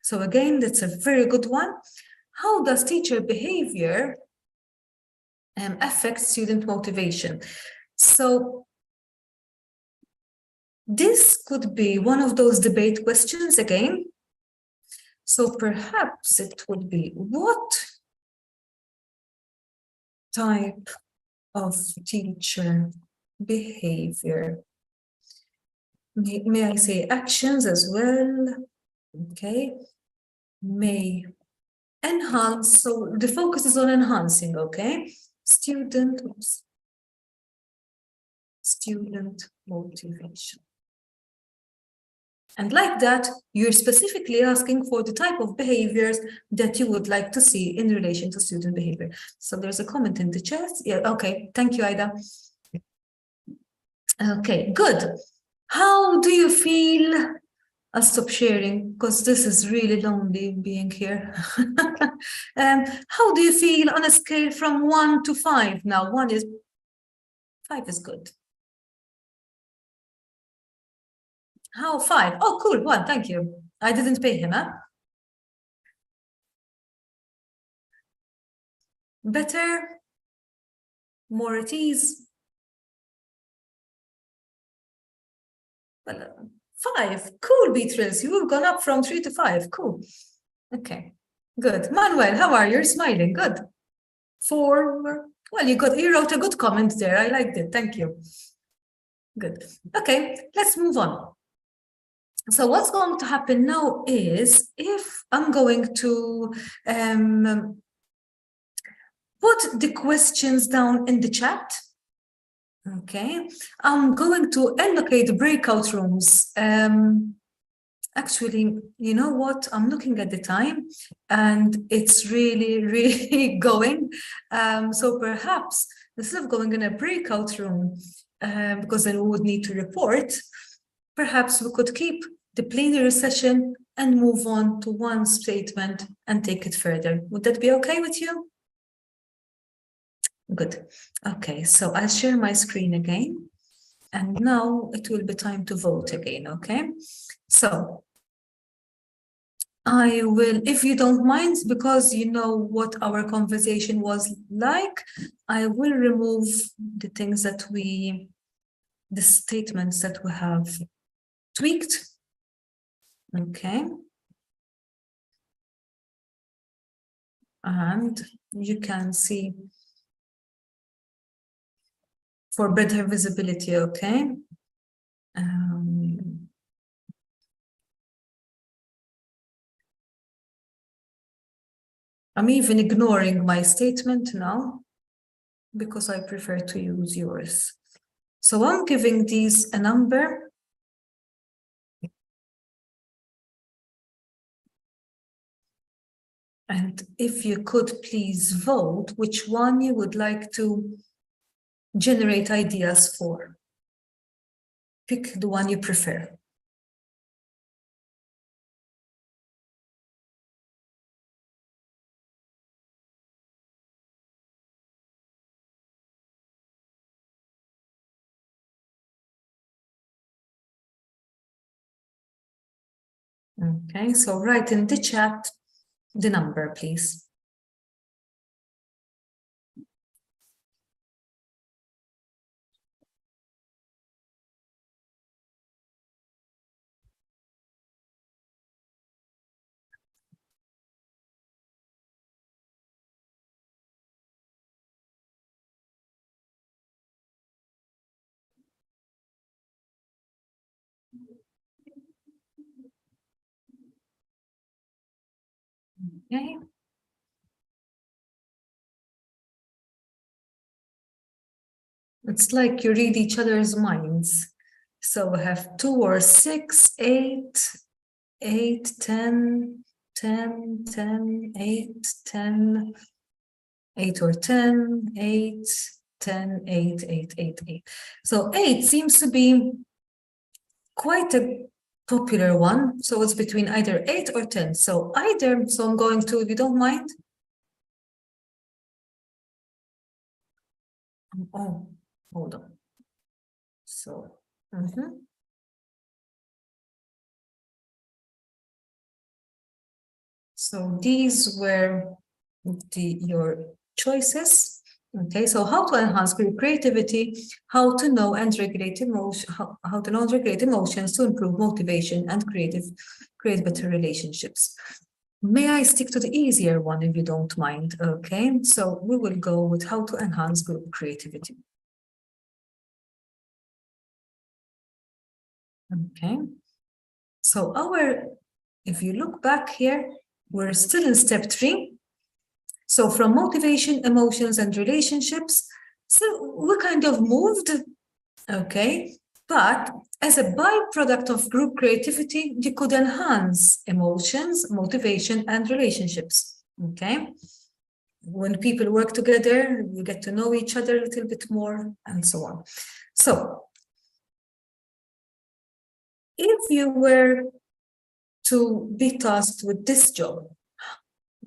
So again, that's a very good one. How does teacher behavior affect student motivation? So this could be one of those debate questions again. So perhaps it would be, what type of teacher behavior May I say actions as well? Okay. May enhance, so the focus is on enhancing, okay? Student motivation. And like that, you're specifically asking for the type of behaviors that you would like to see in relation to student behavior. So there's a comment in the chat. Yeah, okay, thank you, Aida. Okay, good. How do you feel? I'll stop sharing because this is really lonely being here. How do you feel on a scale from 1 to 5? Now, 5 is good. How 5? Oh, cool, 1, thank you. I didn't pay him, huh? Better? More at ease? Well, 5, cool, Beatrice. You've gone up from 3 to 5, cool. Okay, good. Manuel, how are you? You're smiling, good. 4, well, you wrote a good comment there. I liked it, thank you. Good. Okay, let's move on. So what's going to happen now is if I'm going to put the questions down in the chat, okay, I'm going to allocate breakout rooms. Actually, you know what? I'm looking at the time and it's really, really going. So perhaps instead of going in a breakout room, because then we would need to report, perhaps we could keep the plenary session and move on to one statement and take it further. Would that be okay with you? Good. Okay, so I'll share my screen again. And now it will be time to vote again, okay? So I will, if you don't mind, because you know what our conversation was like, I will remove the things that the statements that we have tweaked. Okay. And you can see for better visibility, okay? I'm even ignoring my statement now because I prefer to use yours. So I'm giving these a number. And if you could please vote which one you would like to generate ideas for. Pick the one you prefer. Okay, so write in the chat the number, please. Okay. It's like you read each other's minds. So we have 2 or 6, 8, 8, 10, 10, 10, 8, 10, 8 or 10, 8, 10, 8, 8, 8, 8. So 8 seems to be quite a popular one. So it's between either 8 or 10. So either, so I'm going to, if you don't mind. Oh, hold on. So, So these were your choices. Okay, so how to enhance creativity, how to know and regulate emotion, how to know and regulate emotions to improve motivation and create better relationships. May I stick to the easier one if you don't mind? Okay, so we will go with how to enhance group creativity. Okay. So if you look back here, we're still in step 3. So from motivation, emotions, and relationships, so we kind of moved, okay? But as a byproduct of group creativity, you could enhance emotions, motivation, and relationships, okay? When people work together, you get to know each other a little bit more, and so on. So if you were to be tasked with this job,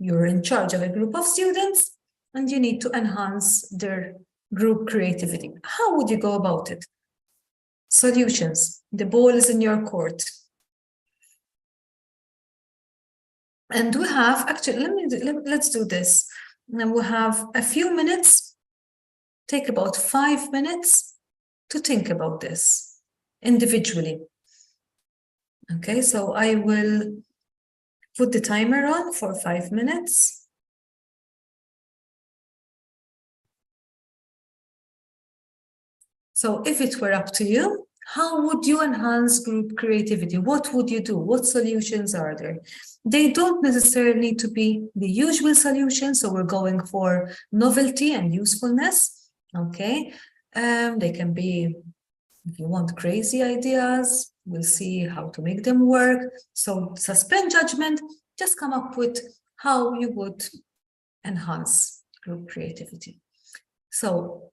you're in charge of a group of students and you need to enhance their group creativity. How would you go about it? Solutions. The ball is in your court. And we have, actually, let's do this. And we have a few minutes, take about 5 minutes to think about this individually. Okay, so I will put the timer on for 5 minutes. So if it were up to you, how would you enhance group creativity? What would you do? What solutions are there? They don't necessarily need to be the usual solutions, so we're going for novelty and usefulness, okay? They can be, if you want crazy ideas, we'll see how to make them work. So suspend judgment, just come up with how you would enhance group creativity. So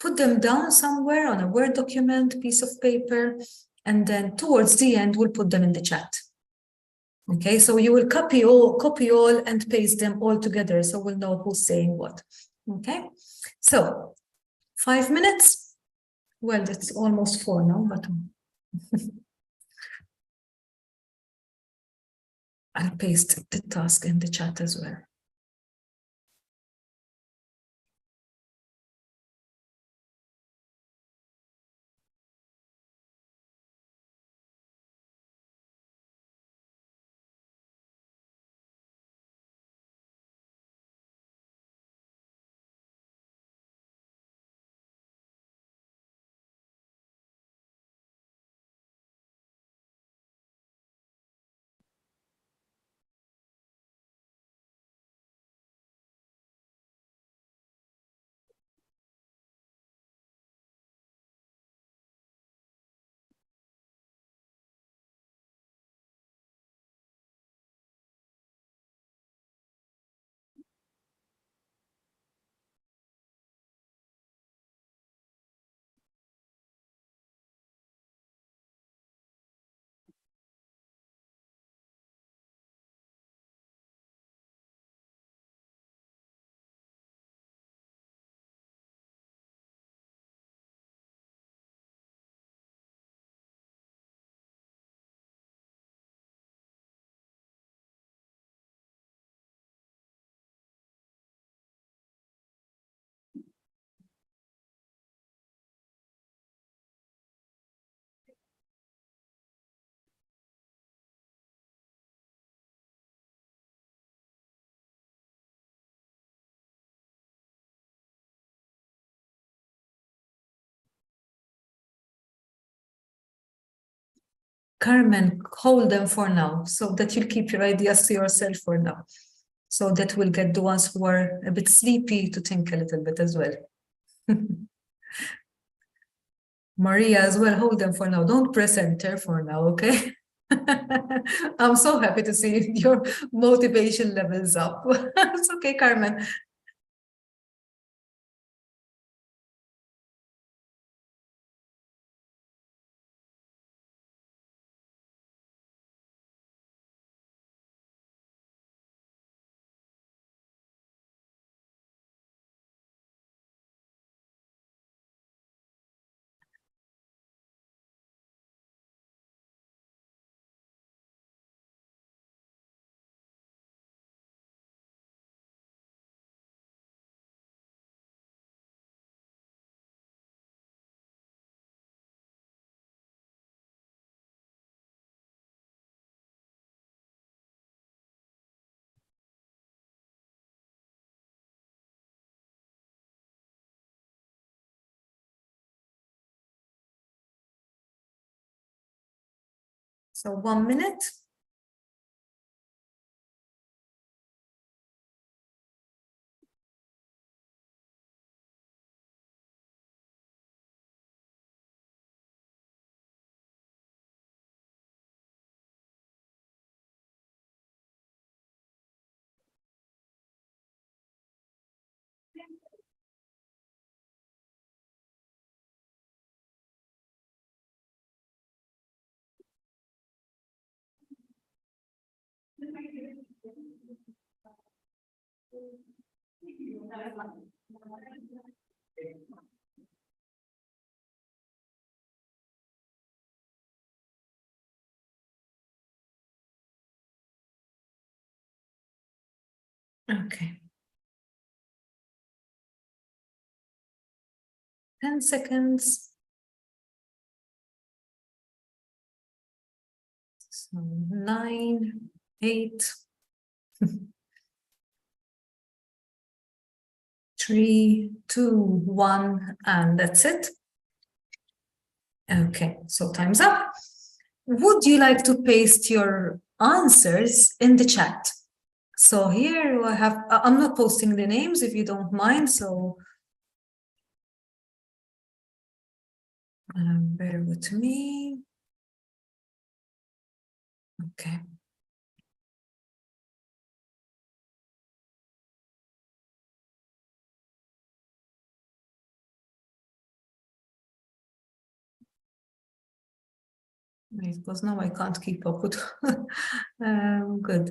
put them down somewhere on a Word document, piece of paper, and then towards the end, we'll put them in the chat. Okay, so you will copy all and paste them all together, so we'll know who's saying what. Okay, so 5 minutes. Well, it's almost 4 now, but I'll paste the task in the chat as well. Carmen, hold them for now so that you'll keep your ideas to yourself for now. So that we'll get the ones who are a bit sleepy to think a little bit as well. Maria as well, hold them for now. Don't press enter for now, okay? I'm so happy to see your motivation levels up. It's okay, Carmen. So 1 minute. Okay. 10 seconds. So 9, 8, 3, 2, 1, and that's it. Okay, so time's up. Would you like to paste your answers in the chat? So here I have, I'm not posting the names if you don't mind, so bear with me. Okay. Because now I can't keep up with good.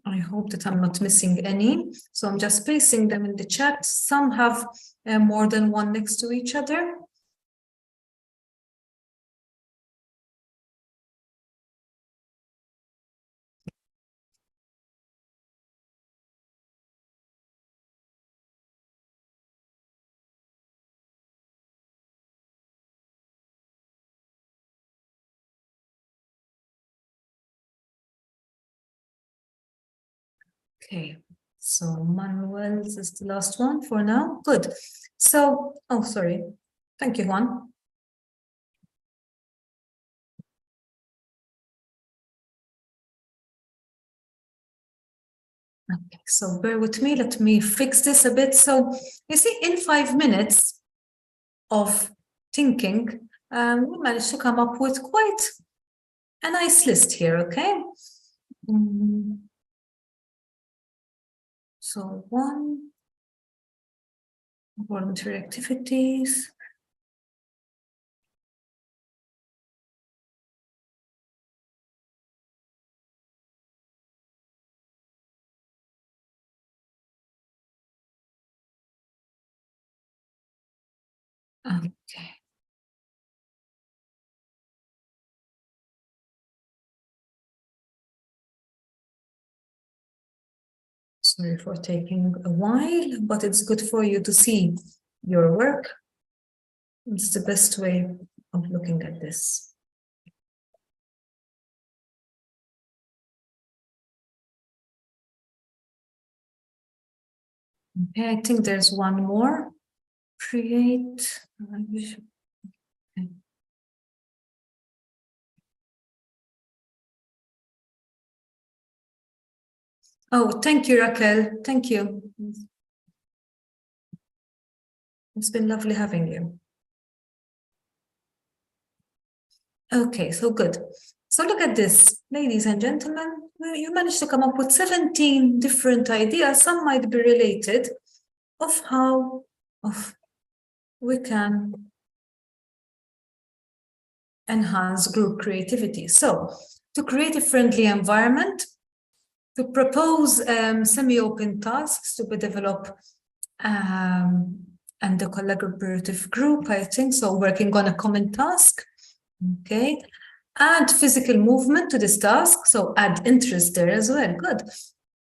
I hope that I'm not missing any. So I'm just pasting them in the chat. Some have more than one next to each other. Okay, so Manuel's is the last one for now. Good. So, oh, sorry. Thank you, Juan. Okay, so bear with me. Let me fix this a bit. So you see, in 5 minutes of thinking, we managed to come up with quite a nice list here, okay? So 1, voluntary activities. Okay. Sorry for taking a while, but it's good for you to see your work. It's the best way of looking at this. Okay, I think there's one more. Create. Okay. Oh, thank you, Raquel. Thank you. It's been lovely having you. Okay, so good. So look at this, ladies and gentlemen. You managed to come up with 17 different ideas. Some might be related of how we can enhance group creativity. So to create a friendly environment, to propose semi-open tasks to be developed and the collaborative group, I think, so working on a common task, okay, Add physical movement to this task, so add interest there as well. Good.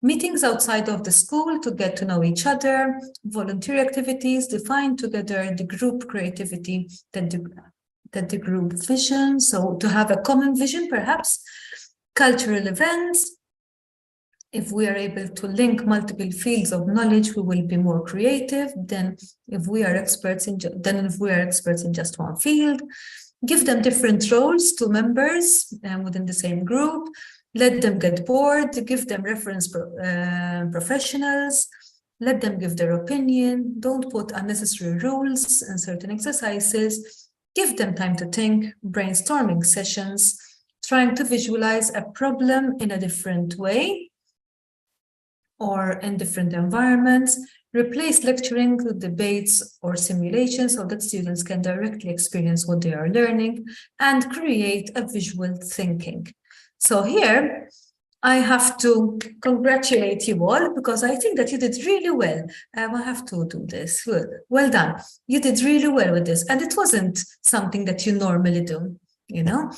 Meetings outside of the school to get to know each other, volunteer activities, define together the group creativity, that the group vision, so to have a common vision perhaps, cultural events. If we are able to link multiple fields of knowledge, we will be more creative than if we are experts in just one field. Give them different roles to members within the same group. Let them get bored, give them reference professionals, let them give their opinion, don't put unnecessary rules in certain exercises, give them time to think, brainstorming sessions, trying to visualize a problem in a different way or in different environments, replace lecturing with debates or simulations so that students can directly experience what they are learning, and create a visual thinking. So here, I have to congratulate you all because I think that you did really well. I have to do this. Well done. You did really well with this. And it wasn't something that you normally do, you know?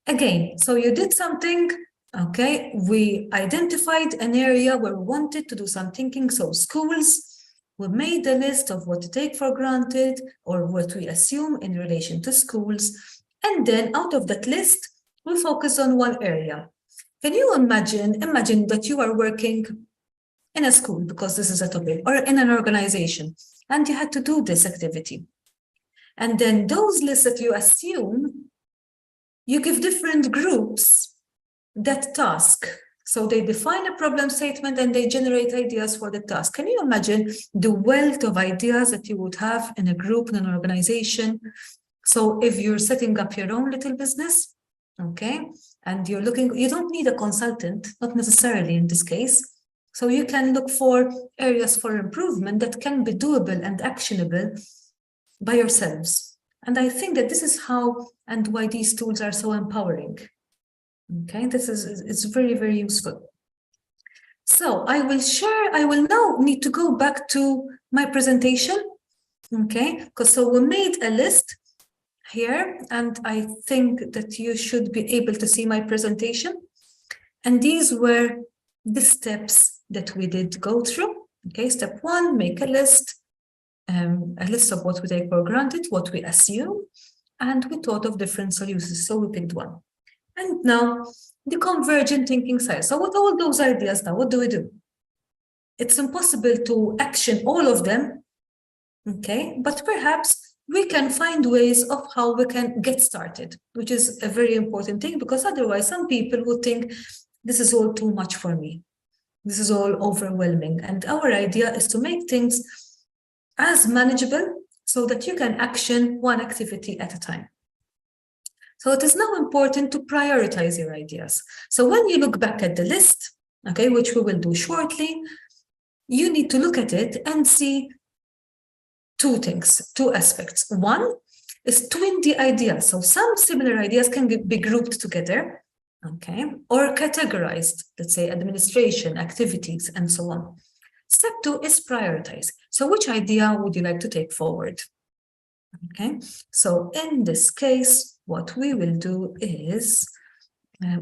Again, so you did something, okay? We identified an area where we wanted to do some thinking. So schools, we made a list of what to take for granted or what we assume in relation to schools. And then out of that list, we focus on one area. Can you imagine that you are working in a school, because this is a topic, or in an organization, and you had to do this activity. And then those lists that you assume, you give different groups that task. So they define a problem statement and they generate ideas for the task. Can you imagine the wealth of ideas that you would have in a group, in an organization? So if you're setting up your own little business, okay, and you're looking, you don't need a consultant, not necessarily in this case. So you can look for areas for improvement that can be doable and actionable by yourselves. And I think that this is how and why these tools are so empowering. Okay, it's very, very useful. So I will now need to go back to my presentation. Okay, because so we made a list here, and I think that you should be able to see my presentation. And these were the steps that we did go through. Okay, step one, make a list of what we take for granted, what we assume, and we thought of different solutions, so we picked one. And now the convergent thinking side. So with all those ideas now, what do? It's impossible to action all of them, okay, but perhaps we can find ways of how we can get started, which is a very important thing, because otherwise some people would think this is all too much for me. This is all overwhelming. And our idea is to make things as manageable so that you can action one activity at a time. So it is now important to prioritize your ideas. So when you look back at the list, okay, which we will do shortly, you need to look at it and see two aspects. One is twin the ideas. So some similar ideas can be grouped together, okay, or categorized, let's say administration, activities, and so on. Step two is prioritize. So which idea would you like to take forward? Okay, so in this case, what we will do is,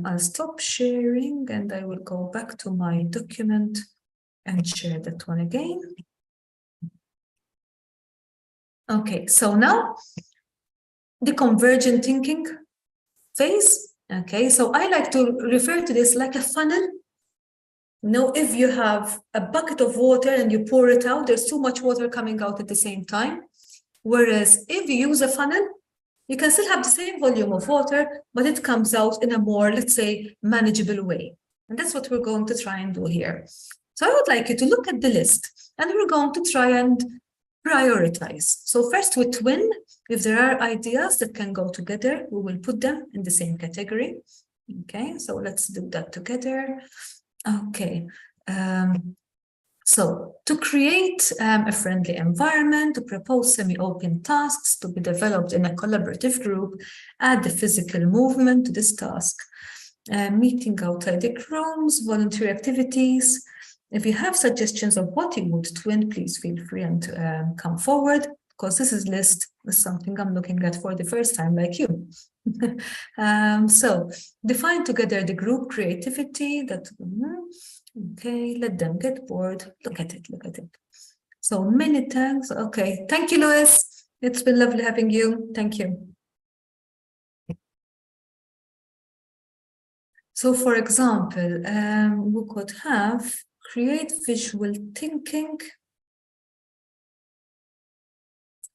I'll stop sharing and I will go back to my document and share that one again. Okay, so now the convergent thinking phase. Okay, so I like to refer to this like a funnel. You know, if you have a bucket of water and you pour it out, there's too much water coming out at the same time. Whereas if you use a funnel, you can still have the same volume of water, but it comes out in a more, let's say, manageable way. And that's what we're going to try and do here. So I would like you to look at the list, and we're going to try and prioritize. So first with twin, if there are ideas that can go together, we will put them in the same category. Okay, so let's do that together. Okay, so to create a friendly environment, to propose semi-open tasks to be developed in a collaborative group, add the physical movement to this task, meeting outside the rooms, volunteer activities. If you have suggestions of what you would twin, please feel free and come forward, because this list is something I'm looking at for the first time, like you. So define together the group creativity that, okay, let them get bored. Look at it, look at it. So many thanks. Okay, thank you, Louis. It's been lovely having you. Thank you. So for example, we could have create visual thinking.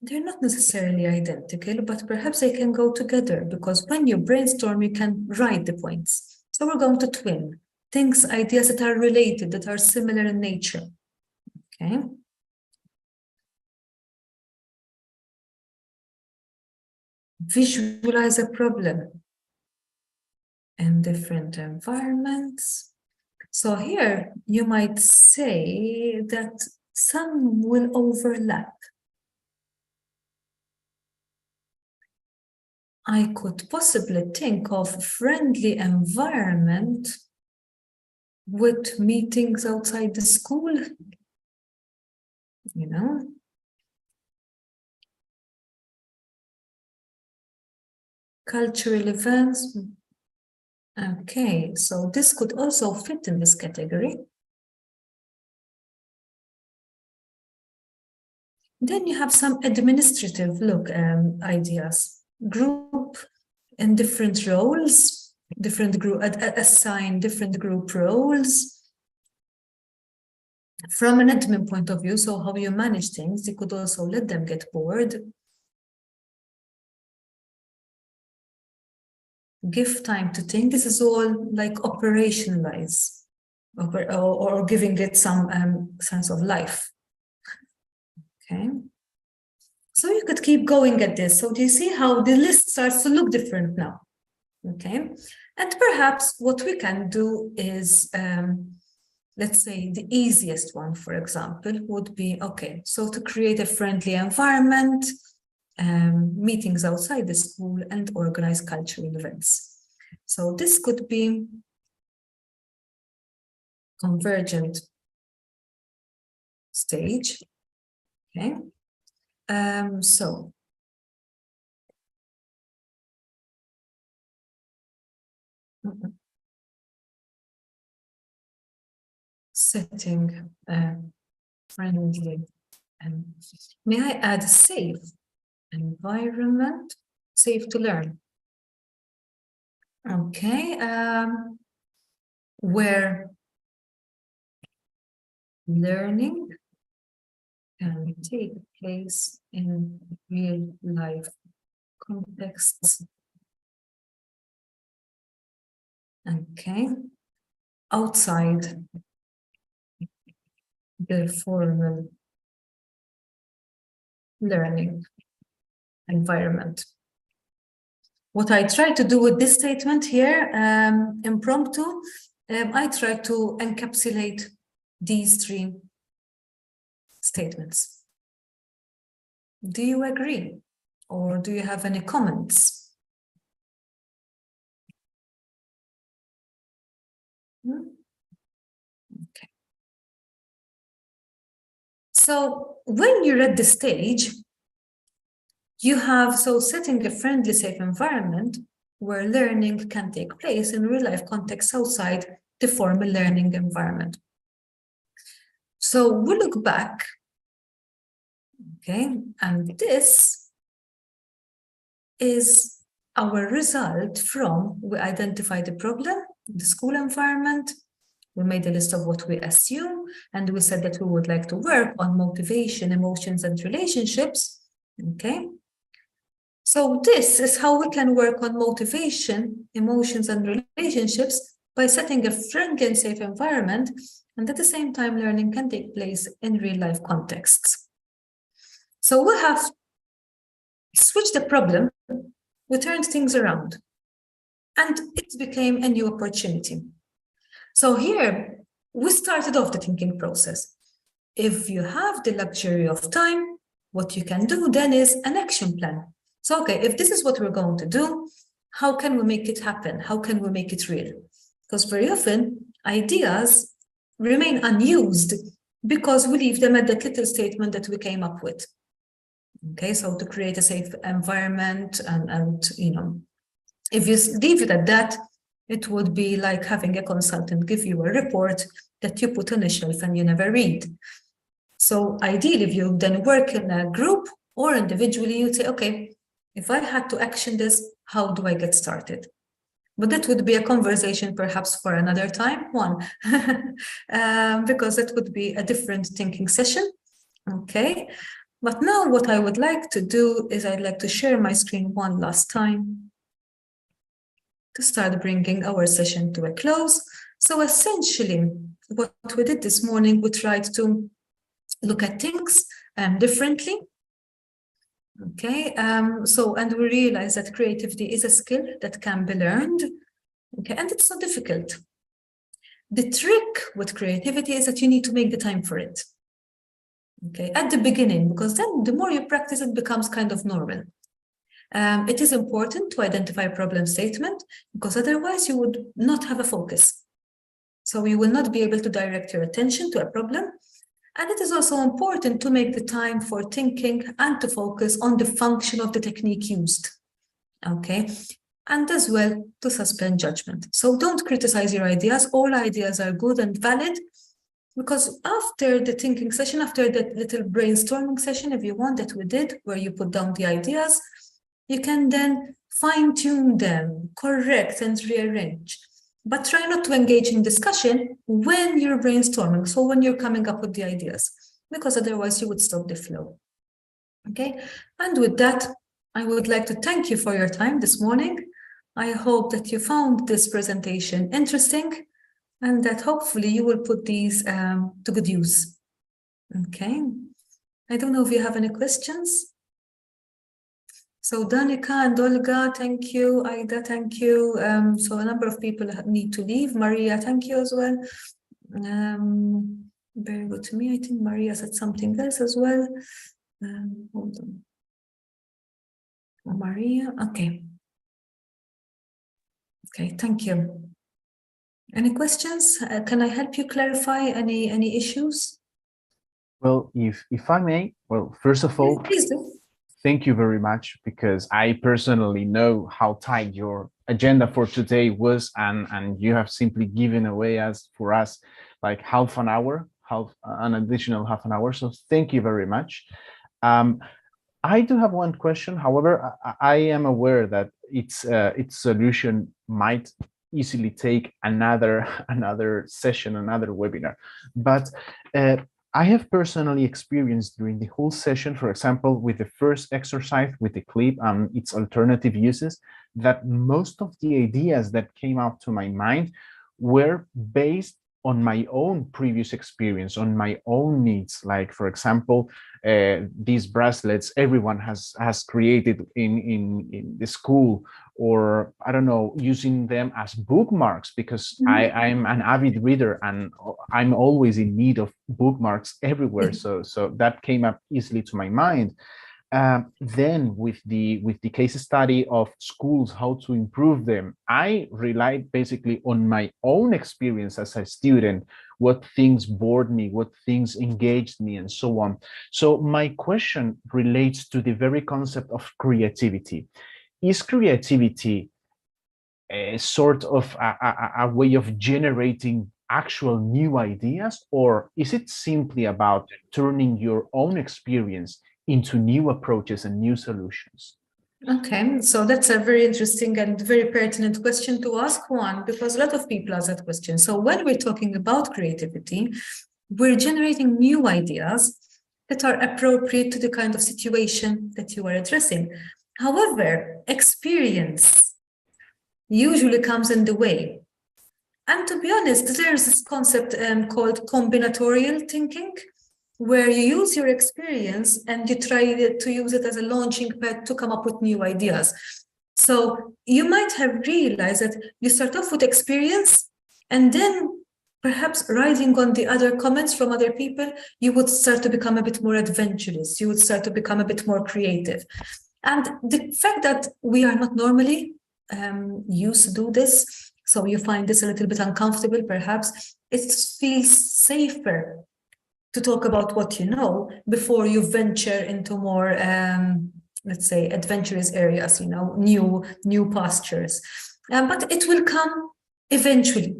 They're not necessarily identical, but perhaps they can go together because when you brainstorm, you can write the points. So we're going to twin things, ideas that are related, that are similar in nature. Okay. Visualize a problem in different environments. So here you might say that some will overlap. I could possibly think of friendly environment with meetings outside the school, you know. Cultural events. Okay, so this could also fit in this category. Then you have some administrative ideas. Group in different roles, different group, assign different group roles. From an admin point of view, so how you manage things, you could also let them get bored. Give time to think. This is all like operationalize or giving it some sense of life. Okay. So you could keep going at this. So do you see how the list starts to look different now? Okay. And perhaps what we can do is, let's say the easiest one, for example, would be, okay, so to create a friendly environment, meetings outside the school and organize cultural events. So this could be convergent stage. Okay. So setting friendly and may I add safe environment, safe to learn. Okay, where learning can take place in real life contexts. Okay, outside the formal learning environment. What I try to do with this statement here, impromptu, I try to encapsulate these three statements. Do you agree? Or do you have any comments? Okay. So when you're at the stage, you have, so setting a friendly, safe environment where learning can take place in real life context outside the formal learning environment. So we look back, okay, and this is our result from, we identified the problem, the school environment, we made a list of what we assume, and we said that we would like to work on motivation, emotions, and relationships, okay? So this is how we can work on motivation, emotions, and relationships by setting a friendly and safe environment, and at the same time, learning can take place in real-life contexts. So we have switched the problem, we turned things around, and it became a new opportunity. So here, we started off the thinking process. If you have the luxury of time, what you can do then is an action plan. So, okay, if this is what we're going to do, how can we make it happen? How can we make it real? Because very often, ideas remain unused because we leave them at that little statement that we came up with. Okay, so to create a safe environment and you know, If you leave it at that, it would be like having a consultant give you a report that you put on a shelf and you never read. So ideally, if you then work in a group or individually, you'd say, okay, if I had to action this, how do I get started? But that would be a conversation perhaps for another time, because it would be a different thinking session. Okay, but now what I would like to do is I'd like to share my screen one last time to start bringing our session to a close. So essentially, what we did this morning, we tried to look at things differently. Okay, and we realize that creativity is a skill that can be learned. Okay, and it's not difficult. The trick with creativity is that you need to make the time for it. Okay, at the beginning, because then the more you practice, it becomes kind of normal. It is important to identify a problem statement, because otherwise you would not have a focus. So you will not be able to direct your attention to a problem. And it is also important to make the time for thinking and to focus on the function of the technique used. Okay, and as well to suspend judgment. So don't criticize your ideas. All ideas are good and valid, because after the thinking session, after that little brainstorming session, if you want, that we did, where you put down the ideas, you can then fine-tune them, correct and rearrange. But try not to engage in discussion when you're brainstorming, so when you're coming up with the ideas, because otherwise you would stop the flow. Okay, and with that, I would like to thank you for your time this morning. I hope that you found this presentation interesting, and that hopefully you will put these to good use. Okay, I don't know if you have any questions. So Danica and Olga, thank you. Aida, thank you. So a number of people need to leave. Maria, thank you as well. Bear with me. I think Maria said something else as well. Hold on. Maria, okay. Okay, thank you. Any questions? Can I help you clarify any issues? Well, if I may, well, first of all, Please do. thank you very much, because I personally know how tight your agenda for today was, and you have simply given away for us like half an hour, an additional half an hour. So thank you very much. I do have one question. However, I am aware that its solution might easily take another session, another webinar. But I have personally experienced during the whole session, for example, with the first exercise with the clip and its alternative uses, that most of the ideas that came out to my mind were based on my own previous experience, on my own needs. Like, for example, these bracelets everyone has created in the school, or I don't know, using them as bookmarks, because I'm an avid reader and I'm always in need of bookmarks everywhere. So that came up easily to my mind. Then with the case study of schools, how to improve them, I relied basically on my own experience as a student, what things bored me, what things engaged me, and so on. So my question relates to the very concept of creativity. Is creativity a sort of a way of generating actual new ideas, or is it simply about turning your own experience into new approaches and new solutions? Okay, so that's a very interesting and very pertinent question to ask, Juan, because a lot of people ask that question. So when we're talking about creativity, we're generating new ideas that are appropriate to the kind of situation that you are addressing. However, experience usually comes in the way. And to be honest, there's this concept called combinatorial thinking, where you use your experience and you try to use it as a launching pad to come up with new ideas. So you might have realized that you start off with experience, and then perhaps riding on the other comments from other people, you would start to become a bit more adventurous. You would start to become a bit more creative. And the fact that we are not normally used to do this, so you find this a little bit uncomfortable, perhaps, it feels safer to talk about what you know before you venture into more let's say, adventurous areas, new pastures. But it will come eventually.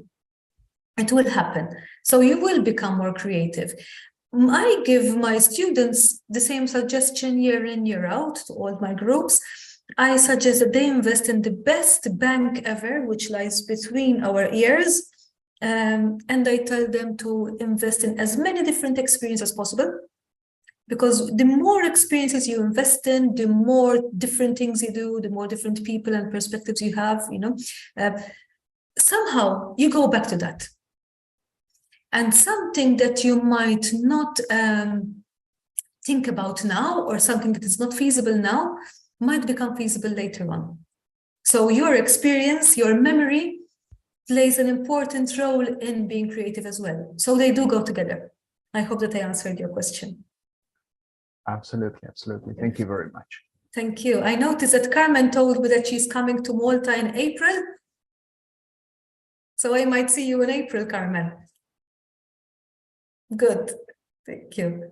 It will happen. So you will become more creative. I give my students the same suggestion year in, year out to all my groups. I suggest that they invest in the best bank ever, which lies between our ears. And I tell them to invest in as many different experiences as possible. Because the more experiences you invest in, the more different things you do, the more different people and perspectives you have, somehow you go back to that. And something that you might not think about now, or something that is not feasible now, might become feasible later on. So your experience, your memory plays an important role in being creative as well. So they do go together. I hope that I answered your question. Absolutely, absolutely. Thank you very much. Thank you. I noticed that Carmen told me that she's coming to Malta in April. So I might see you in April, Carmen. Good. Thank you.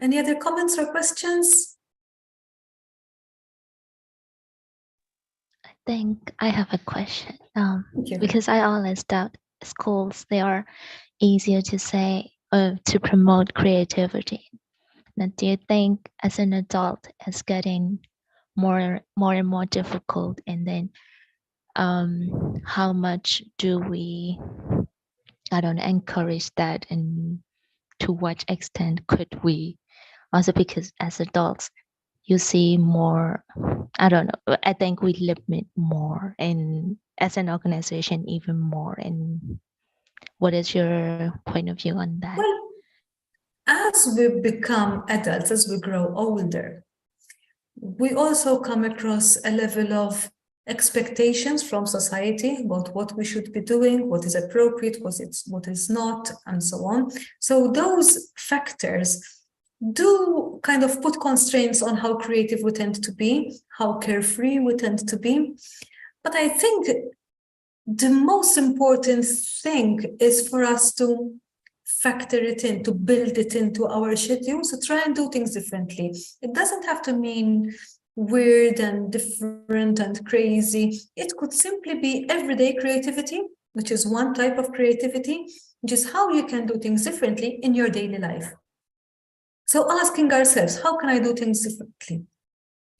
Any other comments or questions? I think I have a question. Thank you. Because I always doubt schools, they are easier to say, to promote creativity. Now, do you think as an adult it's getting more and more difficult? And then how much do we, I don't know, encourage that, and to what extent could we? Also, because as adults, you see more, I don't know, I think we limit more, and as an organization even more. And what is your point of view on that? Well, as we become adults, as we grow older, we also come across a level of expectations from society about what we should be doing, what is appropriate, what is not, and so on. So those factors do kind of put constraints on how creative we tend to be, how carefree we tend to be. But I think the most important thing is for us to factor it in, to build it into our schedule, so try and do things differently. It doesn't have to mean weird and different and crazy. It could simply be everyday creativity, which is one type of creativity, which is how you can do things differently in your daily life. So asking ourselves, how can I do things differently?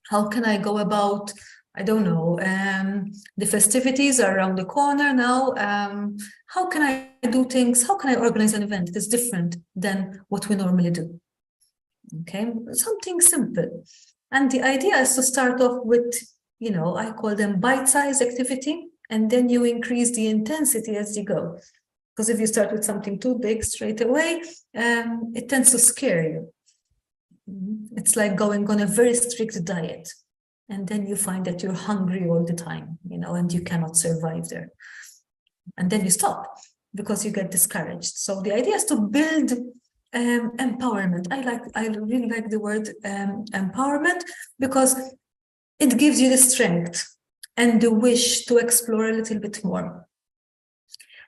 How can I go about, I don't know, the festivities are around the corner now. How can I do things? How can I organize an event that's different than what we normally do? Okay, something simple. And the idea is to start off with, I call them bite-sized activity, and then you increase the intensity as you go. Because if you start with something too big straight away, it tends to scare you. It's like going on a very strict diet. And then you find that you're hungry all the time, and you cannot survive there. And then you stop because you get discouraged. So the idea is to build empowerment. I really like the word empowerment, because it gives you the strength and the wish to explore a little bit more.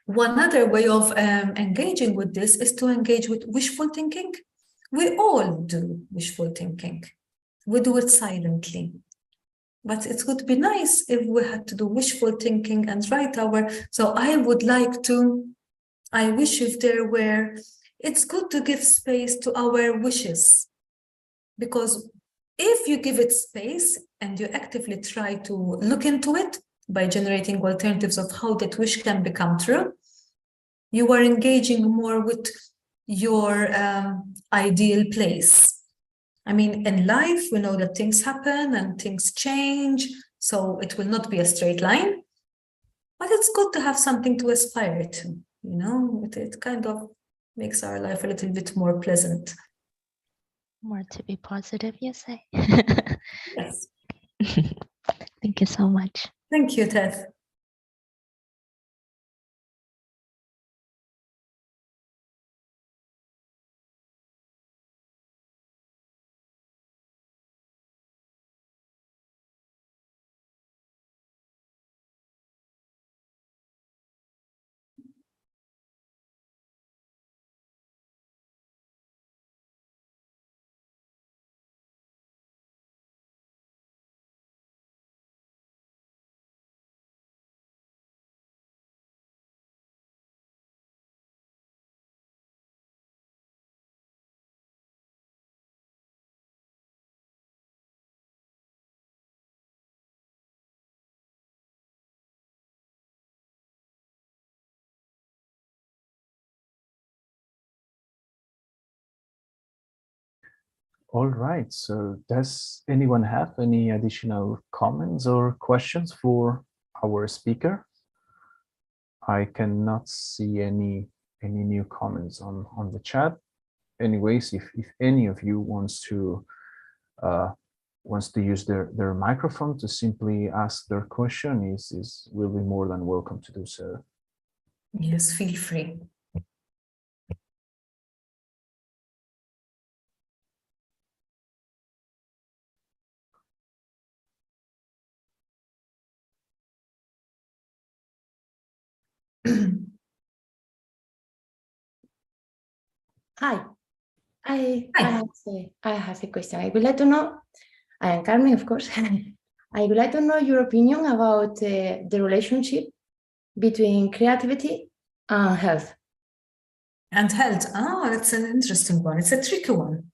One other way of engaging with this is to engage with wishful thinking. We all do wishful thinking. We do it silently. But it would be nice if we had to do wishful thinking and write so I wish if there were, it's good to give space to our wishes. Because if you give it space and you actively try to look into it by generating alternatives of how that wish can become true, you are engaging more with your ideal place. I mean, in life, we know that things happen and things change, so it will not be a straight line, but it's good to have something to aspire to, it kind of makes our life a little bit more pleasant. More to be positive, you say? Yes. Thank you so much. Thank you, Ted. All right, so does anyone have any additional comments or questions for our speaker? I cannot see any new comments on the chat. Anyways, if any of you wants to use their microphone to simply ask their question, will be more than welcome to do so. Yes, feel free. Hi, I Hi. have a question. I would like to know, I am Carmen, of course. I would like to know your opinion about the relationship between creativity and health. And health. Oh, that's an interesting one. It's a tricky one.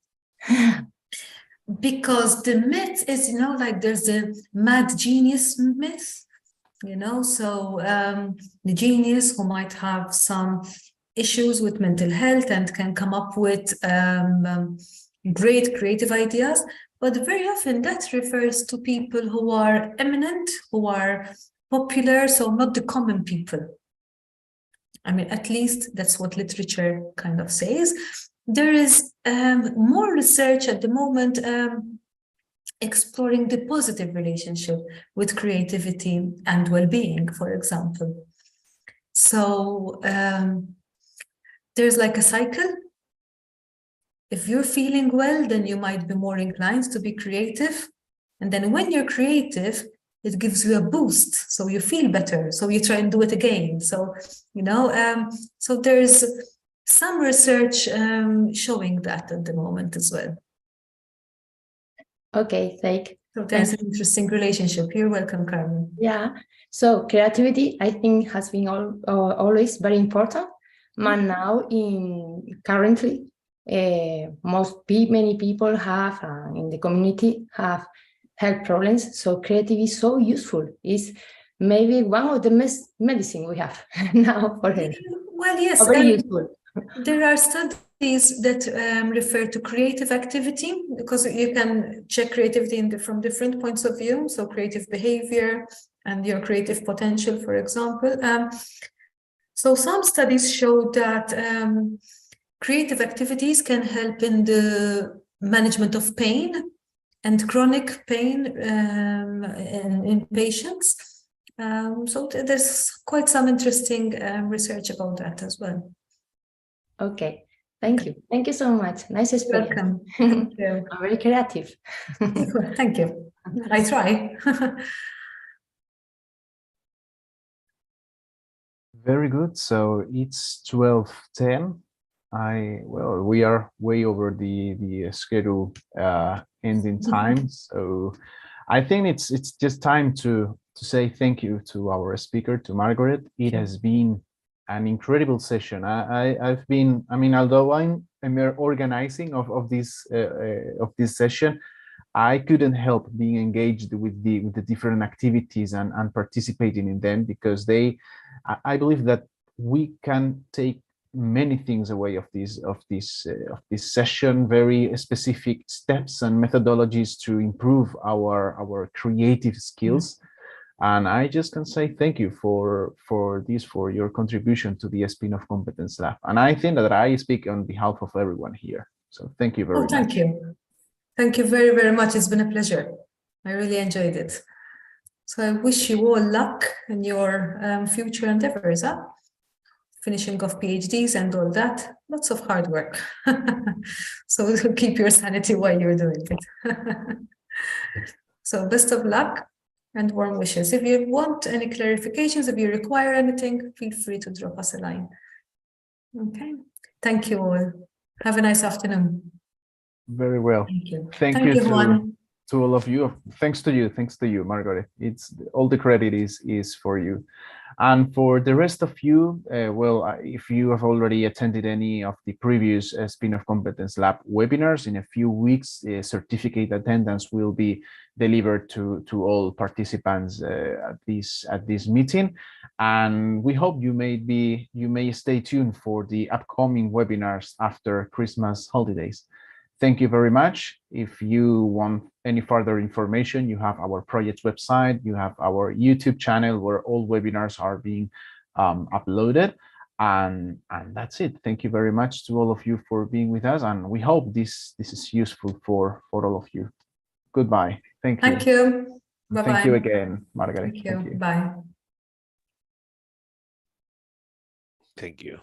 Because the myth is, like there's a mad genius myth, so the genius who might have some issues with mental health and can come up with great creative ideas, but very often that refers to people who are eminent, who are popular, so not the common people. I mean, at least that's what literature kind of says. There is more research at the moment exploring the positive relationship with creativity and well-being, for example. So there's like a cycle. If you're feeling well, then you might be more inclined to be creative. And then when you're creative, it gives you a boost. So you feel better. So you try and do it again. So, so there's some research showing that at the moment as well. Okay, so there's an interesting relationship. You're welcome, Carmen. Yeah, so creativity, I think, has been always very important. But now, currently, many people have in the community have health problems. So creativity is so useful. It's maybe one of the best medicine we have now for health. Well, yes, very useful. There are studies that refer to creative activity, because you can check creativity from different points of view. So creative behavior and your creative potential, for example. So some studies show that creative activities can help in the management of pain and chronic pain in patients. So there's quite some interesting research about that as well. Okay, thank you. Thank you so much. Nice experience. Welcome. Thank you. I'm very creative. Thank you. I try. Very good. So it's 12:10. We are way over the schedule ending time. So I think it's just time to say thank you to our speaker, to Margaret. It has been an incredible session. I've been, although I'm organizing of this session, I couldn't help being engaged with the different activities and participating in them, because I believe that we can take many things away of this session, very specific steps and methodologies to improve our creative skills. And I just can say thank you for your contribution to the spin-off Competence Lab. And I think that I speak on behalf of everyone here. So thank you very much. Thank you. Thank you very, very much. It's been a pleasure. I really enjoyed it. So I wish you all luck in your future endeavors, finishing off PhDs and all that. Lots of hard work. So keep your sanity while you're doing it. So best of luck and warm wishes. If you want any clarifications, if you require anything, feel free to drop us a line. Okay. Thank you all. Have a nice afternoon. Very well. Thank you. Thank you to all of you. Thanks to you, Margaret. It's all the credit is for you. And for the rest of you, if you have already attended any of the previous Spin-off Competence Lab webinars, in a few weeks, certificate attendance will be delivered to all participants at this meeting. And we hope you may stay tuned for the upcoming webinars after Christmas holidays. Thank you very much. If you want any further information, you have our project website, you have our YouTube channel where all webinars are being uploaded. And that's it. Thank you very much to all of you for being with us. And we hope this is useful for all of you. Goodbye. Thank you. Thank you. Bye-bye. Thank you again, Margaret. Thank you. Bye. Thank you.